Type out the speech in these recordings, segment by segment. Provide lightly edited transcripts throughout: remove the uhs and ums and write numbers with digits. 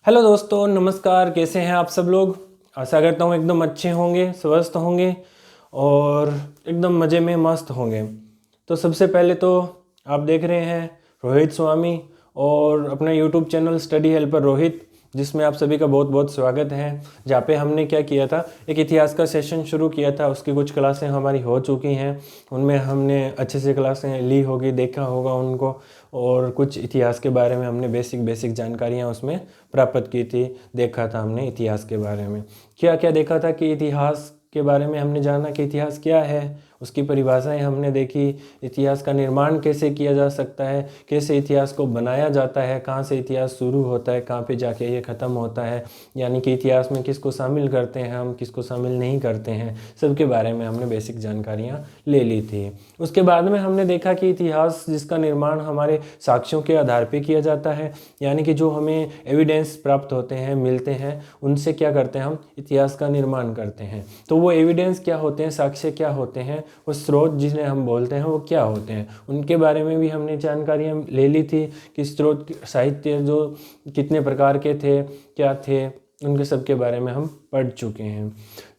Hello दोस्तों, नमस्कार। कैसे हैं आप सब लोग? आशा करता हूँ एकदम अच्छे होंगे, स्वस्थ होंगे और एकदम मज़े में मस्त होंगे। तो सबसे पहले तो आप देख रहे हैं रोहित स्वामी और अपना YouTube channel study helper Rohit, जिसमें आप सभी का बहुत बहुत स्वागत है। जहाँ पे हमने क्या किया था, एक इतिहास का सेशन शुरू किया था। उसकी कुछ क्लासें हमारी हो चुकी हैं, उनमें हमने अच्छे से क्लासें ली होगी, देखा होगा उनको, और कुछ इतिहास के बारे में हमने बेसिक बेसिक जानकारियाँ उसमें प्राप्त की थी। देखा था हमने इतिहास के बारे में, क्या क्या देखा था कि इतिहास के बारे में हमने जाना कि इतिहास क्या है, उसकी परिभाषाएं हमने देखी। इतिहास का निर्माण कैसे किया जा सकता है, कैसे इतिहास को बनाया जाता है, कहाँ से इतिहास शुरू होता है, कहाँ पे जाके ये ख़त्म होता है, यानी कि इतिहास में किसको शामिल करते हैं हम, किसको शामिल नहीं करते हैं, सबके बारे में हमने बेसिक जानकारियाँ ले ली थी। उसके बाद में हमने देखा कि इतिहास जिसका निर्माण हमारे साक्ष्यों के आधार पर किया जाता है, यानी कि जो हमें एविडेंस प्राप्त होते हैं, मिलते हैं, उनसे क्या करते हैं, हम इतिहास का निर्माण करते हैं। तो वो एविडेंस क्या होते हैं, साक्ष्य क्या होते हैं, वो स्रोत जिन्हें हम बोलते हैं वो क्या होते हैं, उनके बारे में भी हमने जानकारियाँ ले ली थी कि स्रोत साहित्य जो कितने प्रकार के थे, क्या थे, उनके सब के बारे में हम पढ़ चुके हैं।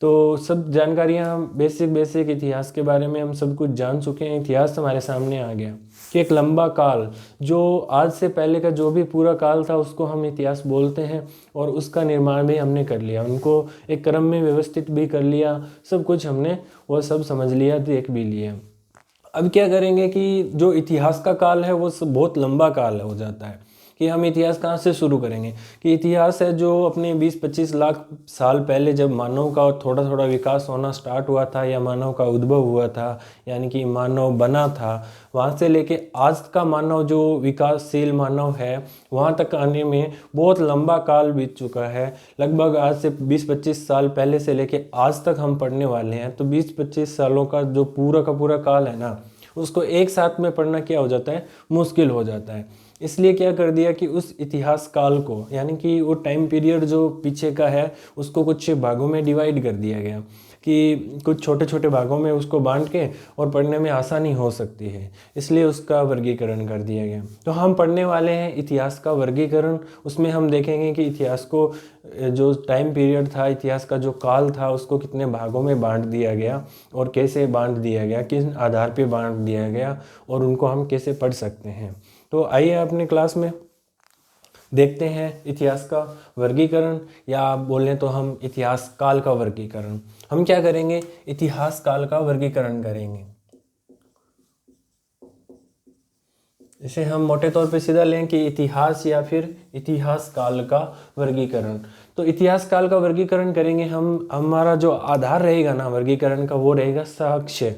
तो सब जानकारियाँ बेसिक बेसिक इतिहास के बारे में हम सब कुछ जान चुके हैं। इतिहास हमारे सामने आ गया कि एक लंबा काल, जो आज से पहले का जो भी पूरा काल था, उसको हम इतिहास बोलते हैं। और उसका निर्माण भी हमने कर लिया, उनको एक क्रम में व्यवस्थित भी कर लिया, सब कुछ हमने वो सब समझ लिया, देख भी लिया। अब क्या करेंगे कि जो इतिहास का काल है वो बहुत लंबा काल हो जाता है कि हम इतिहास कहाँ से शुरू करेंगे। कि इतिहास है जो अपने 20-25 लाख साल पहले जब मानव का थोड़ा थोड़ा विकास होना स्टार्ट हुआ था, या मानव का उद्भव हुआ था, यानी कि मानव बना था, वहाँ से लेके आज का मानव जो विकासशील मानव है, वहाँ तक आने में बहुत लंबा काल बीत चुका है। लगभग आज से 20-25 साल पहले से लेके आज तक हम पढ़ने वाले हैं। तो 20-25 सालों का जो पूरा का पूरा काल है ना, उसको एक साथ में पढ़ना क्या हो जाता है, मुश्किल हो जाता है। इसलिए क्या कर दिया कि उस इतिहास काल को, यानी कि वो टाइम पीरियड जो पीछे का है, उसको कुछ भागों में डिवाइड कर दिया गया कि कुछ छोटे छोटे भागों में उसको बांट के और पढ़ने में आसानी हो सकती है, इसलिए उसका वर्गीकरण कर दिया गया। तो हम पढ़ने वाले हैं इतिहास का वर्गीकरण। उसमें हम देखेंगे कि इतिहास को जो टाइम पीरियड था, इतिहास का जो काल था, उसको कितने भागों में बांट दिया गया और कैसे बांट दिया गया, किस आधार पर बांट दिया गया, और उनको हम कैसे पढ़ सकते हैं। तो आइए अपने क्लास में देखते हैं इतिहास का वर्गीकरण, या आप बोलें तो हम इतिहास काल का वर्गीकरण। हम क्या करेंगे, इतिहास काल का वर्गीकरण करेंगे। इसे हम मोटे तौर पे सीधा लें कि इतिहास या फिर इतिहास काल का वर्गीकरण। तो इतिहास काल का वर्गीकरण करेंगे हम, हमारा जो आधार रहेगा ना वर्गीकरण का, वो रहेगा साक्ष्य।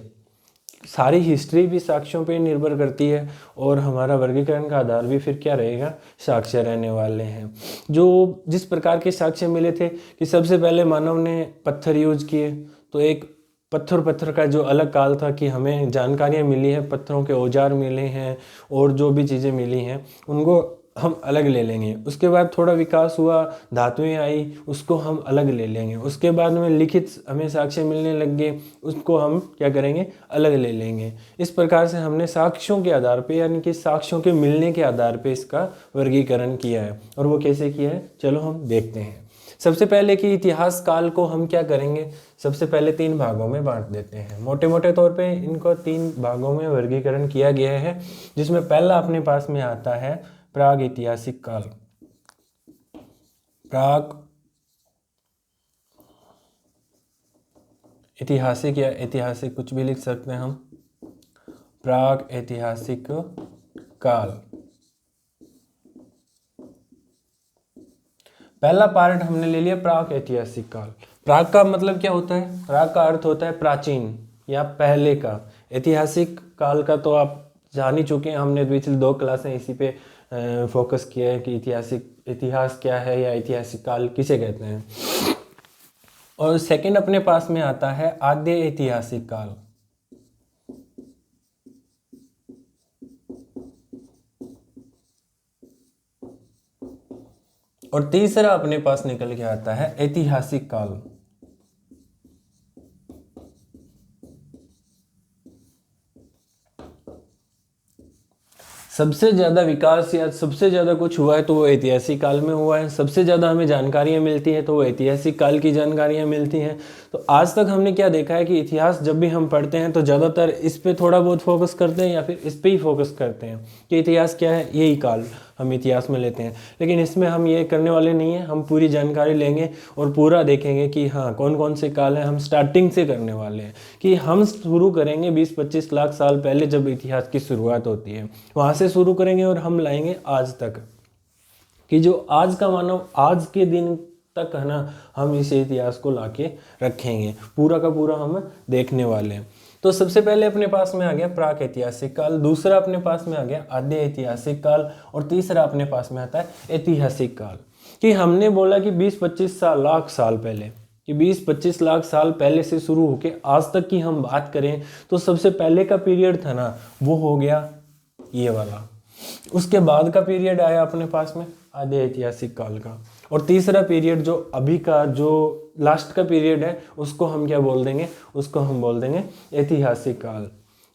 सारी हिस्ट्री भी साक्ष्यों पे निर्भर करती है, और हमारा वर्गीकरण का आधार भी फिर क्या रहेगा, साक्ष्य रहने वाले हैं। जो जिस प्रकार के साक्ष्य मिले थे कि सबसे पहले मानव ने पत्थर यूज किए, तो एक पत्थर का जो अलग काल था कि हमें जानकारियाँ मिली हैं, पत्थरों के औजार मिले हैं और जो भी चीज़ें मिली हैं उनको हम अलग ले लेंगे। उसके बाद थोड़ा विकास हुआ, धातुएं आई, उसको हम अलग ले लेंगे। उसके बाद में लिखित हमें साक्ष्य मिलने लग गए, उसको हम क्या करेंगे, अलग ले लेंगे। इस प्रकार से हमने साक्ष्यों के आधार पे, यानी कि साक्ष्यों के मिलने के आधार पे इसका वर्गीकरण किया है। और वो कैसे किया है, चलो हम देखते हैं। सबसे पहले कि इतिहास काल को हम क्या करेंगे, सबसे पहले 3 भागों में बांट देते हैं। मोटे मोटे तौर पे इनको 3 भागों में वर्गीकरण किया गया है, जिसमें पहला अपने पास में आता है प्राग ऐतिहासिक काल। प्राग ऐतिहासिक या ऐतिहासिक कुछ भी लिख सकते हैं हम। प्राग ऐतिहासिक काल, पहला पार्ट हमने ले लिया प्राग ऐतिहासिक काल। प्राग का मतलब क्या होता है, प्राग का अर्थ होता है प्राचीन या पहले का। ऐतिहासिक काल का तो आप जान ही चुके हैं, हमने पिछली 2 क्लासें इसी पे फोकस किया है कि इतिहास क्या है या ऐतिहासिक काल किसे कहते हैं। और सेकंड अपने पास में आता है आद्य ऐतिहासिक काल। और तीसरा अपने पास निकल के आता है ऐतिहासिक काल। सबसे ज़्यादा विकास या सबसे ज़्यादा कुछ हुआ है तो वो ऐतिहासिक काल में हुआ है। सबसे ज़्यादा हमें जानकारियाँ मिलती हैं तो वो ऐतिहासिक काल की जानकारियाँ मिलती हैं। तो आज तक हमने क्या देखा है कि इतिहास जब भी हम पढ़ते हैं तो ज़्यादातर इस पे थोड़ा बहुत फोकस करते हैं या फिर इस पे ही फोकस करते हैं कि इतिहास क्या है, यही काल हम इतिहास में लेते हैं। लेकिन इसमें हम ये करने वाले नहीं हैं, हम पूरी जानकारी लेंगे और पूरा देखेंगे कि हाँ कौन कौन से काल हैं। हम स्टार्टिंग से करने वाले हैं कि हम शुरू करेंगे 20-25 लाख साल पहले जब इतिहास की शुरुआत होती है वहाँ से शुरू करेंगे और हम लाएंगे आज तक कि जो आज का मानव आज के दिन तक है ना, हम इस इतिहास को लाके रखेंगे, पूरा का पूरा हम देखने वाले हैं। तो सबसे पहले अपने पास में आ गया प्राक ऐतिहासिक काल, दूसरा अपने पास में आ गया आद्य ऐतिहासिक काल और तीसरा अपने पास में आता है ऐतिहासिक काल। कि हमने बोला कि 20-25 लाख साल पहले, कि 20-25 लाख साल पहले से शुरू होके आज तक की हम बात करें तो सबसे पहले का पीरियड था ना वो हो गया ये वाला। उसके बाद का पीरियड आया अपने पास में आद्य ऐतिहासिक काल का, और तीसरा पीरियड जो अभी का जो लास्ट का पीरियड है उसको हम क्या बोल देंगे, उसको हम बोल देंगे ऐतिहासिक काल।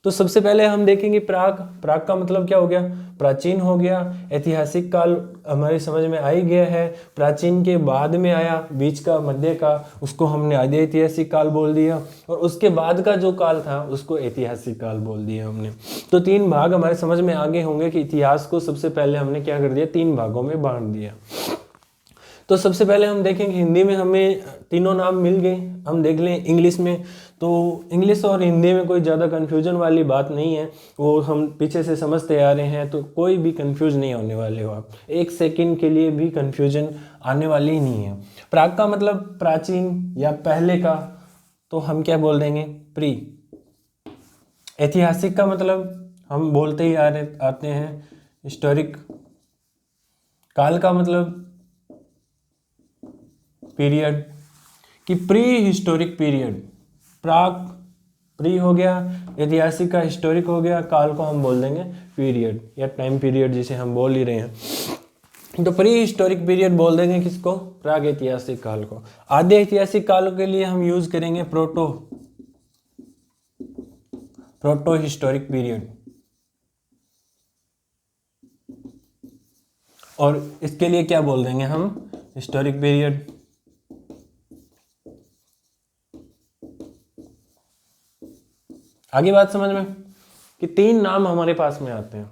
तो सबसे पहले हम देखेंगे प्राग। प्राग का मतलब क्या हो गया, प्राचीन हो गया। ऐतिहासिक काल हमारी समझ में आ ही गया है। प्राचीन के बाद में आया बीच का मध्य का, उसको हमने आद्य ऐतिहासिक काल बोल दिया, और उसके बाद का जो काल था उसको ऐतिहासिक काल बोल दिया हमने। तो 3 भाग हमारे समझ में आगे होंगे कि इतिहास को सबसे पहले हमने क्या कर दिया, 3 भागों में बांट दिया। तो सबसे पहले हम देखेंगे हिंदी में हमें तीनों नाम मिल गए। हम देख लें इंग्लिश में, तो इंग्लिश और हिंदी में कोई ज़्यादा कन्फ्यूजन वाली बात नहीं है, वो हम पीछे से समझते आ रहे हैं, तो कोई भी कन्फ्यूज नहीं होने वाले हो आप, 1 सेकंड के लिए भी कन्फ्यूजन आने वाली ही नहीं है। प्राग का मतलब प्राचीन या पहले का, तो हम क्या बोल देंगे, प्री। ऐतिहासिक का मतलब हम बोलते ही आते हैं हिस्टोरिक। काल का मतलब पीरियड, कि प्री हिस्टोरिक पीरियड। प्राग प्री हो गया, ऐतिहासिक का हिस्टोरिक हो गया, काल को हम बोल देंगे पीरियड या टाइम पीरियड जिसे हम बोल ही रहे हैं। तो प्री हिस्टोरिक पीरियड बोल देंगे किसको, प्राग ऐतिहासिक काल को। आद्य ऐतिहासिक काल के लिए हम यूज करेंगे प्रोटो हिस्टोरिक पीरियड, और इसके लिए क्या बोल देंगे हम, हिस्टोरिक पीरियड। आगे बात समझ में कि 3 नाम हमारे पास में आते हैं।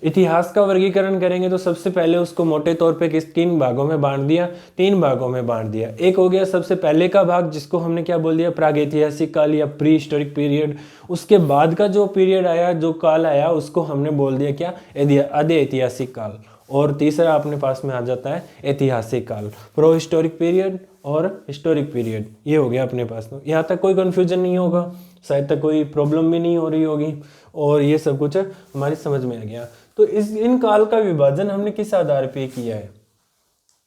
इतिहास का वर्गीकरण करेंगे तो सबसे पहले उसको मोटे तौर पे किस 3 भागों में बांट दिया, 3 भागों में बांट दिया। एक हो गया सबसे पहले का भाग जिसको हमने क्या बोल दिया, प्राग ऐतिहासिक काल या प्री हिस्टोरिक पीरियड। उसके बाद का जो पीरियड आया, जो काल आया, उसको हमने बोल दिया क्या, आद्य ऐतिहासिक काल। और तीसरा अपने पास में आ जाता है ऐतिहासिक काल, प्रो हिस्टोरिक पीरियड और हिस्टोरिक पीरियड। ये हो गया अपने पास में। यहाँ तक कोई कन्फ्यूजन नहीं होगा, शायद तक कोई प्रॉब्लम भी नहीं हो रही होगी, और ये सब कुछ हमारी समझ में आ गया। तो इन काल का विभाजन हमने किस आधार पे किया है,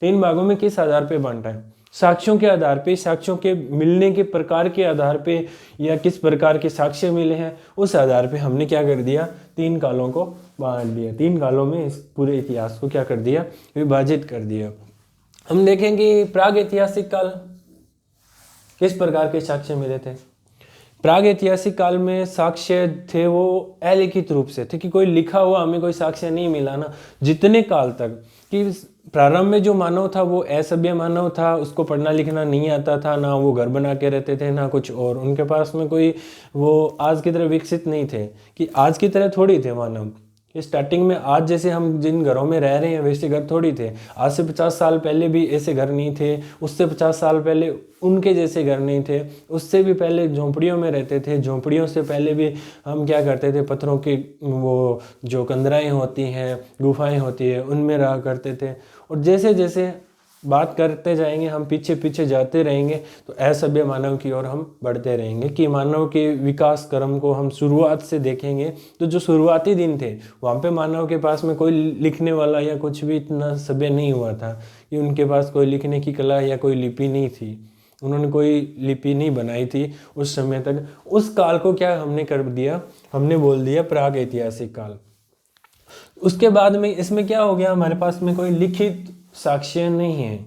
3 भागों में किस आधार पे बांटा है, साक्ष्यों के आधार पे, साक्ष्यों के मिलने के प्रकार के आधार पे, या किस प्रकार के साक्ष्य मिले हैं उस आधार पे हमने क्या कर दिया, 3 कालों को बांट दिया। 3 कालों में इस पूरे इतिहास को क्या कर दिया, विभाजित कर दिया। हम देखेंगे प्राग ऐतिहासिक काल किस प्रकार के साक्ष्य मिले थे। प्राग ऐतिहासिक काल में साक्ष्य थे वो अलिखित रूप से थे, कि कोई लिखा हुआ हमें कोई साक्ष्य नहीं मिला ना, जितने काल तक कि प्रारंभ में जो मानव था वो असभ्य मानव था, उसको पढ़ना लिखना नहीं आता था, ना वो घर बना के रहते थे ना कुछ और, उनके पास में कोई वो आज की तरह विकसित नहीं थे, कि आज की तरह थोड़ी थे मानव। स्टार्टिंग में आज जैसे हम जिन घरों में रह रहे हैं वैसे घर थोड़ी थे, आज से 50 साल पहले भी ऐसे घर नहीं थे, उससे 50 साल पहले उनके जैसे घर नहीं थे, उससे भी पहले झोंपड़ियों में रहते थे, झोंपड़ियों से पहले भी हम क्या करते थे, पत्थरों की वो जो कंदराएं होती हैं, गुफाएं होती है, उनमें रहा करते थे। और जैसे जैसे बात करते जाएंगे, हम पीछे पीछे जाते रहेंगे, तो असभ्य मानव की ओर हम बढ़ते रहेंगे, कि मानव के विकास क्रम को हम शुरुआत से देखेंगे। तो जो शुरुआती दिन थे वहाँ पे मानव के पास में कोई लिखने वाला या कुछ भी इतना सभ्य नहीं हुआ था, कि उनके पास कोई लिखने की कला या कोई लिपि नहीं थी, उन्होंने कोई लिपि नहीं बनाई थी उस समय तक। उस काल को क्या हमने कर दिया, हमने बोल दिया प्राग ऐतिहासिक काल। उसके बाद में इसमें क्या हो गया, हमारे पास में कोई लिखित साक्ष्य नहीं है।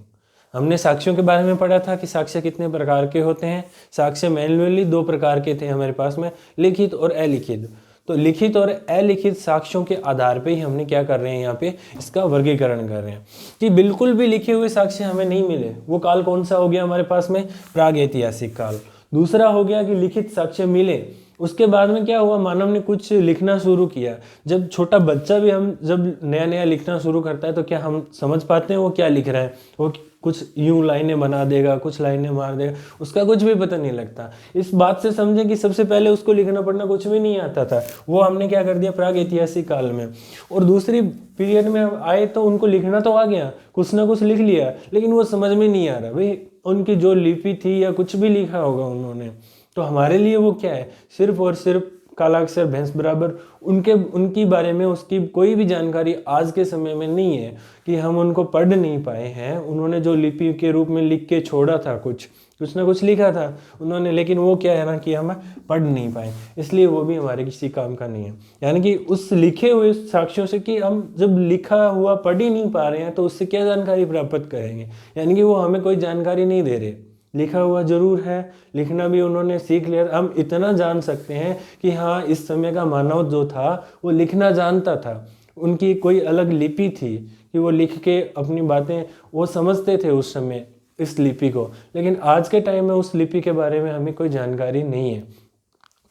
हमने साक्ष्यों के बारे में पढ़ा था कि साक्ष्य कितने प्रकार के होते हैं। साक्ष्य मैन्युअली 2 प्रकार के थे हमारे पास में, लिखित और अलिखित। तो लिखित और अलिखित साक्ष्यों के आधार पे ही हमने क्या कर रहे हैं यहाँ पे इसका वर्गीकरण कर रहे हैं कि बिल्कुल भी लिखे हुए साक्ष्य हमें नहीं मिले। वो काल कौन सा हो गया हमारे पास में? प्राग ऐतिहासिक काल। दूसरा हो गया कि लिखित साक्ष्य मिले, उसके बाद में क्या हुआ, मानव ने कुछ लिखना शुरू किया। जब छोटा बच्चा भी हम जब नया नया लिखना शुरू करता है तो क्या हम समझ पाते हैं वो क्या लिख रहा है? वो कुछ यूं लाइनें बना देगा, कुछ लाइनें मार देगा, उसका कुछ भी पता नहीं लगता। इस बात से समझें कि सबसे पहले उसको लिखना पढ़ना कुछ भी नहीं आता था, वो हमने क्या कर दिया प्राग ऐतिहासिक काल में। और दूसरी पीरियड में हम आए तो उनको लिखना तो आ गया, कुछ ना कुछ लिख लिया, लेकिन वो समझ में नहीं आ रहा भाई उनकी जो लिपि थी या कुछ भी लिखा होगा उन्होंने, तो हमारे लिए वो क्या है, सिर्फ और सिर्फ कालाक्षर भैंस बराबर। उनकी बारे में उसकी कोई भी जानकारी आज के समय में नहीं है कि हम उनको पढ़ नहीं पाए हैं। उन्होंने जो लिपि के रूप में लिख के छोड़ा था, कुछ ना कुछ लिखा था उन्होंने, लेकिन वो क्या है ना कि हम पढ़ नहीं पाए, इसलिए वो भी हमारे किसी काम का नहीं है। यानी कि उस लिखे हुए साक्ष्यों से कि हम जब लिखा हुआ पढ़ ही नहीं पा रहे हैं तो उससे क्या जानकारी प्राप्त करेंगे? यानी कि वो हमें कोई जानकारी नहीं दे रहे। लिखा हुआ जरूर है, लिखना भी उन्होंने सीख लिया, हम इतना जान सकते हैं कि हाँ इस समय का मानव जो था वो लिखना जानता था, उनकी कोई अलग लिपि थी कि वो लिख के अपनी बातें वो समझते थे उस समय इस लिपि को। लेकिन आज के टाइम में उस लिपि के बारे में हमें कोई जानकारी नहीं है,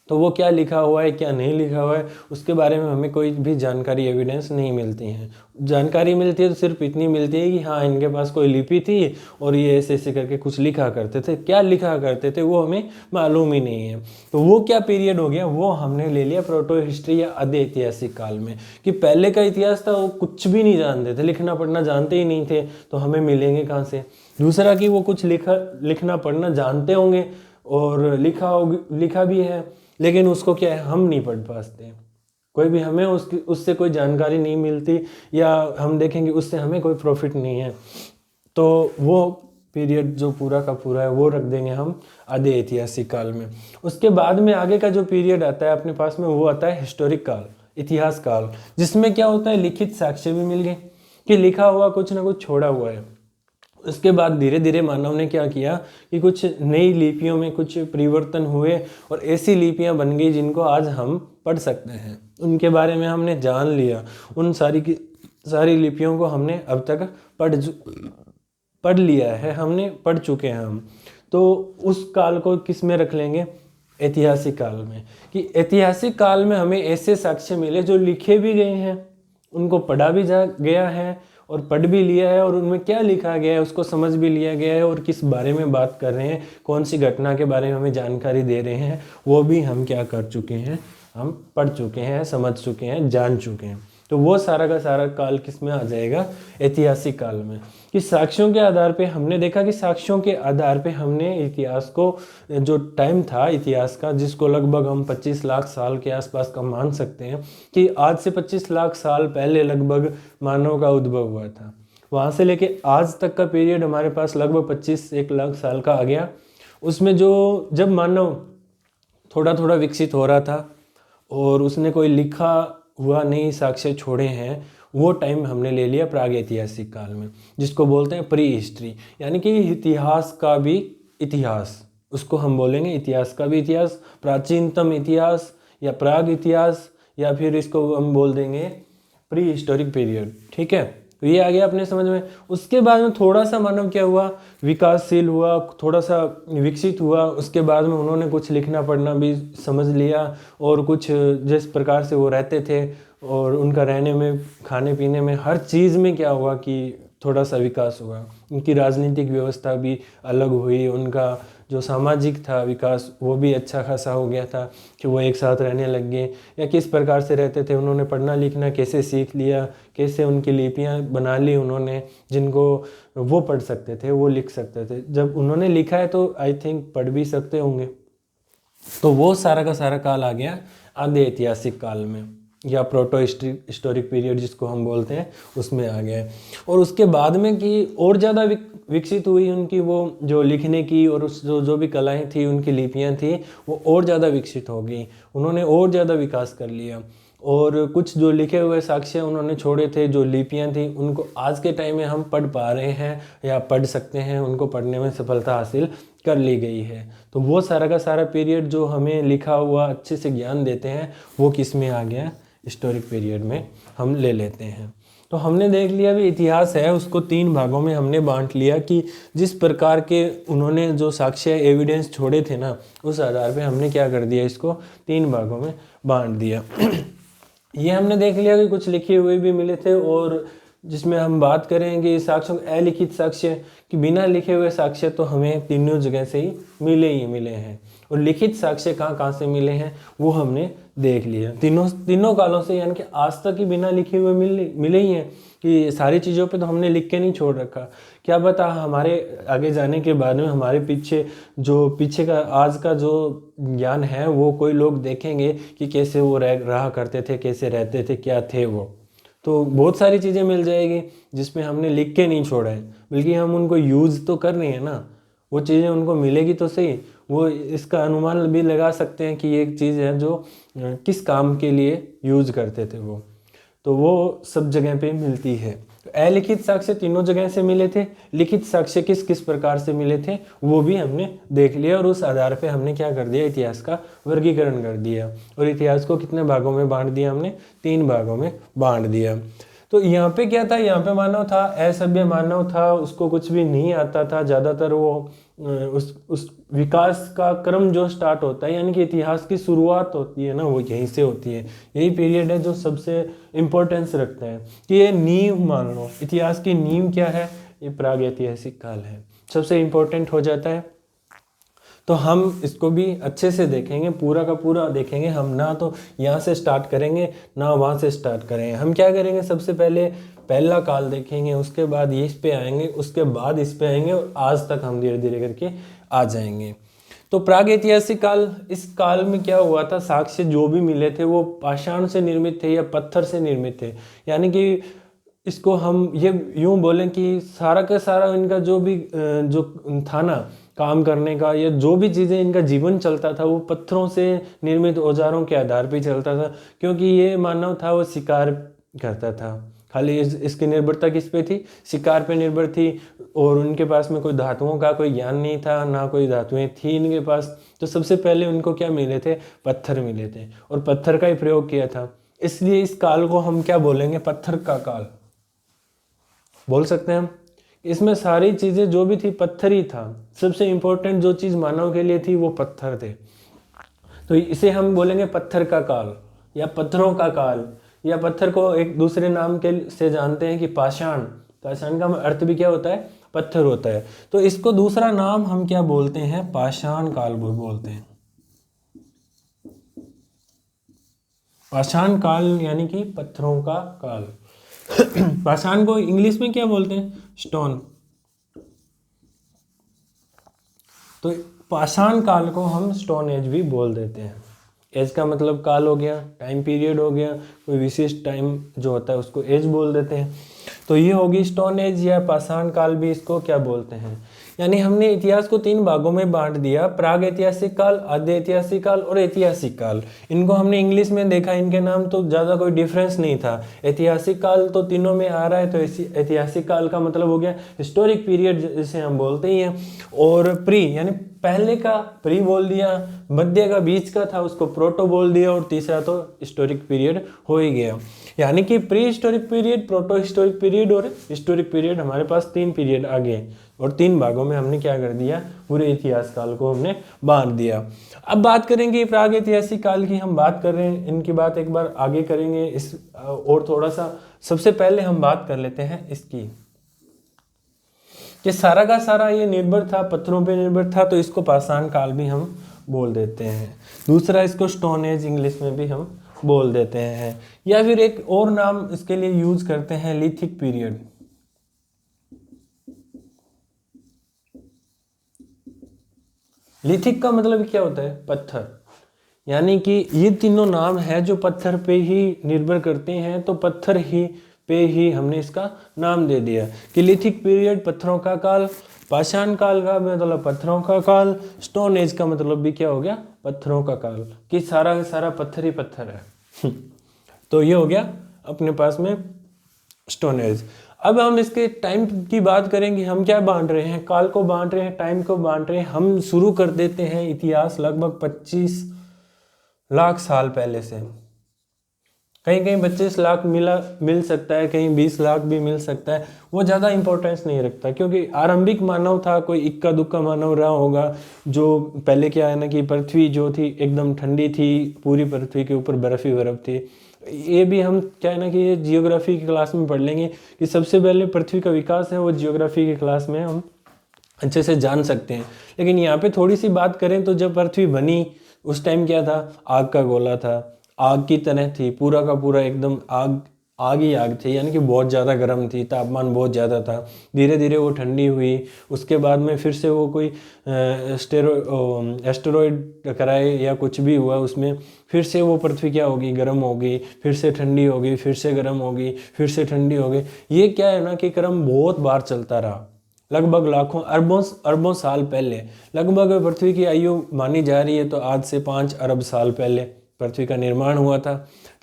तो वो क्या लिखा हुआ है क्या नहीं लिखा हुआ है उसके बारे में हमें कोई भी जानकारी एविडेंस नहीं मिलती है। जानकारी मिलती है तो सिर्फ इतनी मिलती है कि हाँ इनके पास कोई लिपि थी और ये ऐसे ऐसे करके कुछ लिखा करते थे, क्या लिखा करते थे वो हमें मालूम ही नहीं है। तो वो क्या पीरियड हो गया, वो हमने ले लिया प्रोटो हिस्ट्री या आदि ऐतिहासिक काल में, कि पहले का इतिहास था वो कुछ भी नहीं जानते थे, लिखना पढ़ना जानते ही नहीं थे, तो हमें मिलेंगे कहाँ से? दूसरा कि वो कुछ लिखना पढ़ना जानते होंगे और लिखा भी है, लेकिन उसको क्या है हम नहीं पढ़ पाते, कोई भी हमें उससे कोई जानकारी नहीं मिलती, या हम देखेंगे उससे हमें कोई प्रॉफिट नहीं है। तो वो पीरियड जो पूरा का पूरा है वो रख देंगे हम आदि ऐतिहासिक काल में। उसके बाद में आगे का जो पीरियड आता है अपने पास में वो आता है हिस्टोरिक काल, इतिहास काल, जिसमें क्या होता है लिखित साक्ष्य भी मिल गए कि लिखा हुआ कुछ ना कुछ छोड़ा हुआ है। उसके बाद धीरे धीरे मानव ने क्या किया कि कुछ नई लिपियों में कुछ परिवर्तन हुए और ऐसी लिपियां बन गई जिनको आज हम पढ़ सकते हैं, उनके बारे में हमने जान लिया, उन सारी लिपियों को हमने अब तक पढ़ लिया है, हमने पढ़ चुके हैं हम। तो उस काल को किस में रख लेंगे? ऐतिहासिक काल में, कि ऐतिहासिक काल में हमें ऐसे साक्ष्य मिले जो लिखे भी गए हैं, उनको पढ़ा भी गया है और पढ़ भी लिया है, और उनमें क्या लिखा गया है उसको समझ भी लिया गया है, और किस बारे में बात कर रहे हैं, कौन सी घटना के बारे में हमें जानकारी दे रहे हैं, वो भी हम क्या कर चुके हैं, हम पढ़ चुके हैं, समझ चुके हैं, जान चुके हैं। तो वो सारा का सारा काल किस में आ जाएगा? ऐतिहासिक काल में। कि साक्ष्यों के आधार पे हमने देखा कि साक्ष्यों के आधार पे हमने इतिहास को, जो टाइम था इतिहास का जिसको लगभग हम 25 लाख साल के आसपास का मान सकते हैं, कि आज से 25 लाख साल पहले लगभग मानव का उद्भव हुआ था, वहाँ से लेके आज तक का पीरियड हमारे पास लगभग 25-1 लाख साल का आ गया। उसमें जो जब मानव थोड़ा थोड़ा विकसित हो रहा था और उसने कोई लिखा हुआ नई साक्ष्य छोड़े हैं, वो टाइम हमने ले लिया प्राग ऐतिहासिक काल में, जिसको बोलते हैं प्री हिस्ट्री, यानी कि इतिहास का भी इतिहास, उसको हम बोलेंगे इतिहास का भी इतिहास, प्राचीनतम इतिहास या प्राग इतिहास, या फिर इसको हम बोल देंगे प्री हिस्टोरिक पीरियड। ठीक है, तो ये आ गया अपने समझ में। उसके बाद में थोड़ा सा मानव क्या हुआ, विकासशील हुआ, थोड़ा सा विकसित हुआ। उसके बाद में उन्होंने कुछ लिखना पढ़ना भी समझ लिया, और कुछ जिस प्रकार से वो रहते थे और उनका रहने में, खाने पीने में, हर चीज़ में क्या हुआ कि थोड़ा सा विकास हुआ। उनकी राजनीतिक व्यवस्था भी अलग हुई, उनका जो सामाजिक था विकास वो भी अच्छा खासा हो गया था कि वो एक साथ रहने लग गए, या किस प्रकार से रहते थे, उन्होंने पढ़ना लिखना कैसे सीख लिया, कैसे उनकी लिपियां बना ली उन्होंने, जिनको वो पढ़ सकते थे, वो लिख सकते थे। जब उन्होंने लिखा है तो आई थिंक पढ़ भी सकते होंगे। तो वो सारा का सारा काल आ गया आदि ऐतिहासिक काल में, या प्रोटो हिस्टोरिक पीरियड जिसको हम बोलते हैं, उसमें आ गया। और उसके बाद में कि और ज़्यादा विकसित हुई उनकी वो जो लिखने की और उस जो भी कलाएं थी, उनकी लिपियां थी, वो और ज़्यादा विकसित हो गई, उन्होंने और ज़्यादा विकास कर लिया। और कुछ जो लिखे हुए साक्ष्य उन्होंने छोड़े थे, जो लिपियां थी, उनको आज के टाइम में हम पढ़ पा रहे हैं या पढ़ सकते हैं, उनको पढ़ने में सफलता हासिल कर ली गई है। तो वो सारा का सारा पीरियड जो हमें लिखा हुआ अच्छे से ज्ञान देते हैं, वो किस में आ गया, हिस्टोरिक पीरियड में हम ले लेते हैं। तो हमने देख लिया भी इतिहास है उसको 3 भागों में हमने बांट लिया कि जिस प्रकार के उन्होंने जो साक्ष्य एविडेंस छोड़े थे ना, उस आधार पे हमने क्या कर दिया, इसको 3 भागों में बांट दिया। ये हमने देख लिया कि कुछ लिखे हुए भी मिले थे, और जिसमें हम बात करेंगे साक्ष्यों अलिखित साक्ष्य कि बिना लिखे हुए साक्ष्य तो हमें तीनों जगह से ही मिले हैं, और लिखित साक्ष्य कहाँ कहाँ से मिले हैं वो हमने देख लिया। तीनों कालों से, यानी कि आज तक ही बिना लिखे हुए मिले ही हैं कि सारी चीज़ों पे तो हमने लिख के नहीं छोड़ रखा। क्या पता हमारे आगे जाने के बाद में हमारे पीछे का आज का जो ज्ञान है वो कोई लोग देखेंगे कि कैसे वो रहा करते थे, कैसे रहते थे, क्या थे वो। तो बहुत सारी चीज़ें मिल जाएगी जिसमें हमने लिख के नहीं छोड़ा है, बल्कि हम उनको यूज़ तो कर रहे हैं ना, वो चीज़ें उनको मिलेगी तो सही। वो इसका अनुमान भी लगा सकते हैं कि ये एक चीज़ है जो किस काम के लिए यूज करते थे वो, तो वो सब जगह पे मिलती है। तो अलिखित साक्ष्य तीनों जगह से मिले थे, लिखित साक्ष्य किस किस प्रकार से मिले थे वो भी हमने देख लिया, और उस आधार पे हमने क्या कर दिया, इतिहास का वर्गीकरण कर दिया। और इतिहास को कितने भागों में बांट दिया, हमने 3 भागों में बांट दिया। तो यहाँ पे क्या था, यहाँ पे मानव था, असभ्य मानव था, उसको कुछ भी नहीं आता था। ज़्यादातर वो उस विकास का क्रम जो स्टार्ट होता है, यानी कि इतिहास की शुरुआत होती है ना, वो यहीं से होती है। यही पीरियड है जो सबसे इम्पोर्टेंस रखता है कि ये नींव मान लो, इतिहास की नींव क्या है, ये प्राग ऐतिहासिक काल है, सबसे इम्पोर्टेंट हो जाता है। तो हम इसको भी अच्छे से देखेंगे, पूरा का पूरा देखेंगे। हम ना तो यहाँ से स्टार्ट करेंगे ना वहाँ से स्टार्ट करेंगे। हम क्या करेंगे, सबसे पहले पहला काल देखेंगे, उसके बाद इस पे आएंगे, उसके बाद इस पे आएंगे, और आज तक हम धीरे धीरे करके आ जाएंगे। तो प्राग ऐतिहासिक काल, इस काल में क्या हुआ था, साक्ष्य जो भी मिले थे वो पाषाण से निर्मित थे या पत्थर से निर्मित थे। यानी कि इसको हम ये यूं बोलें कि सारा का सारा इनका जो था ना काम करने का, या जो भी चीज़ें इनका जीवन चलता था वो पत्थरों से निर्मित औजारों के आधार पर चलता था। क्योंकि ये मानव था वो शिकार करता था, खाली इसकी निर्भरता किस पे थी, शिकार पे निर्भर थी। और उनके पास में कोई धातुओं का कोई ज्ञान नहीं था, ना कोई धातुएं थी इनके पास। तो सबसे पहले उनको क्या मिले थे, पत्थर मिले थे, और पत्थर का ही प्रयोग किया था। इसलिए इस काल को हम क्या बोलेंगे, पत्थर का काल बोल सकते हैं हम। इसमें सारी चीज़ें जो भी थी पत्थर ही था, सबसे इम्पोर्टेंट जो चीज़ मानव के लिए थी वो पत्थर थे। तो इसे हम बोलेंगे पत्थर का काल या पत्थरों का काल, या पत्थर को एक दूसरे नाम के से जानते हैं कि पाषाण। पाषाण का अर्थ भी क्या होता है, पत्थर होता है। तो इसको दूसरा नाम हम क्या बोलते हैं, पाषाण काल बोलते हैं। पाषाण काल यानी कि पत्थरों का काल। पाषाण को इंग्लिश में क्या बोलते हैं, स्टोन। तो पाषाण काल को हम स्टोन एज भी बोल देते हैं। एज का मतलब काल हो गया, टाइम पीरियड हो गया, कोई विशिष्ट टाइम जो होता है उसको एज बोल देते हैं। तो ये होगी स्टोन एज या पाषाण काल भी इसको क्या बोलते हैं। यानी हमने इतिहास को 3 भागों में बांट दिया, प्राग ऐतिहासिक काल, आद्य ऐतिहासिक काल और ऐतिहासिक काल। इनको हमने इंग्लिश में देखा, इनके नाम तो ज़्यादा कोई डिफरेंस नहीं था। ऐतिहासिक काल तो तीनों में आ रहा है, तो ऐतिहासिक काल का मतलब हो गया हिस्टोरिक पीरियड जिसे हम बोलते ही हैं। और प्री यानी पहले का प्री बोल दिया, मध्य का बीच का था उसको प्रोटो बोल दिया, और तीसरा तो हिस्टोरिक पीरियड हो ही गया। यानी कि pre historic period, proto historic period और हिस्टोरिक पीरियड, हमारे पास 3 पीरियड आ गए, और 3 भागों में हमने क्या कर दिया, पूरे इतिहास काल को हमने बांट दिया। अब बात करेंगे प्राग ऐतिहासिक काल की, हम बात कर रहे हैं इनकी बात एक बार आगे करेंगे इस, और थोड़ा सा सबसे पहले हम बात कर लेते हैं इसकी कि सारा का सारा ये निर्भर था, पत्थरों पे निर्भर था, तो इसको पाषाण काल भी हम बोल देते हैं। दूसरा इसको स्टोन एज इंग्लिश में भी हम बोल देते हैं, या फिर एक और नाम इसके लिए यूज करते हैं, लिथिक पीरियड। लिथिक का मतलब क्या होता है, पत्थर। यानी कि ये तीनों नाम है जो पत्थर पे ही निर्भर करते हैं, तो पत्थर ही पे ही हमने इसका नाम दे दिया कि लिथिक पीरियड पत्थरों का काल, पाषाण काल का मतलब पत्थरों का काल, स्टोन एज का मतलब भी क्या हो गया, पत्थरों का काल, कि सारा का सारा पत्थर ही पत्थर है। तो ये हो गया अपने पास में स्टोन एज। अब हम इसके टाइम की बात करेंगे, हम क्या बांट रहे हैं, काल को बांट रहे हैं, टाइम को बांट रहे हैं। हम शुरू कर देते हैं इतिहास लगभग 25 लाख साल पहले से। कहीं कहीं 25 लाख मिल सकता है, कहीं 20 लाख भी मिल सकता है, वो ज़्यादा इंपॉर्टेंस नहीं रखता, क्योंकि आरंभिक मानव था, कोई इक्का दुक्का मानव रहा होगा। जो पहले क्या है ना कि पृथ्वी जो थी एकदम ठंडी थी, पूरी पृथ्वी के ऊपर बर्फ ही बर्फ थी। ये भी हम क्या है ना कि ये जियोग्राफी की क्लास में पढ़ लेंगे कि सबसे पहले पृथ्वी का विकास है वो जियोग्राफी की क्लास में हम अच्छे से जान सकते हैं। लेकिन यहाँ पे थोड़ी सी बात करें तो जब पृथ्वी बनी उस टाइम क्या था, आग का गोला था, आग की तरह थी, पूरा का पूरा एकदम आग आग ही आग थी, यानी कि बहुत ज़्यादा गर्म थी, तापमान बहुत ज़्यादा था। धीरे धीरे वो ठंडी हुई, उसके बाद में फिर से वो कोई एस्टेरॉयड टकराए या कुछ भी हुआ उसमें, फिर से वो पृथ्वी क्या होगी, गर्म होगी, फिर से ठंडी होगी, फिर से गर्म होगी, फिर से ठंडी होगी। ये क्या है ना कि क्रम बहुत बार चलता रहा, लगभग लाखों अरबों अरबों साल पहले। लगभग पृथ्वी की आयु मानी जा रही है तो आज से 5 अरब साल पहले पृथ्वी का निर्माण हुआ था।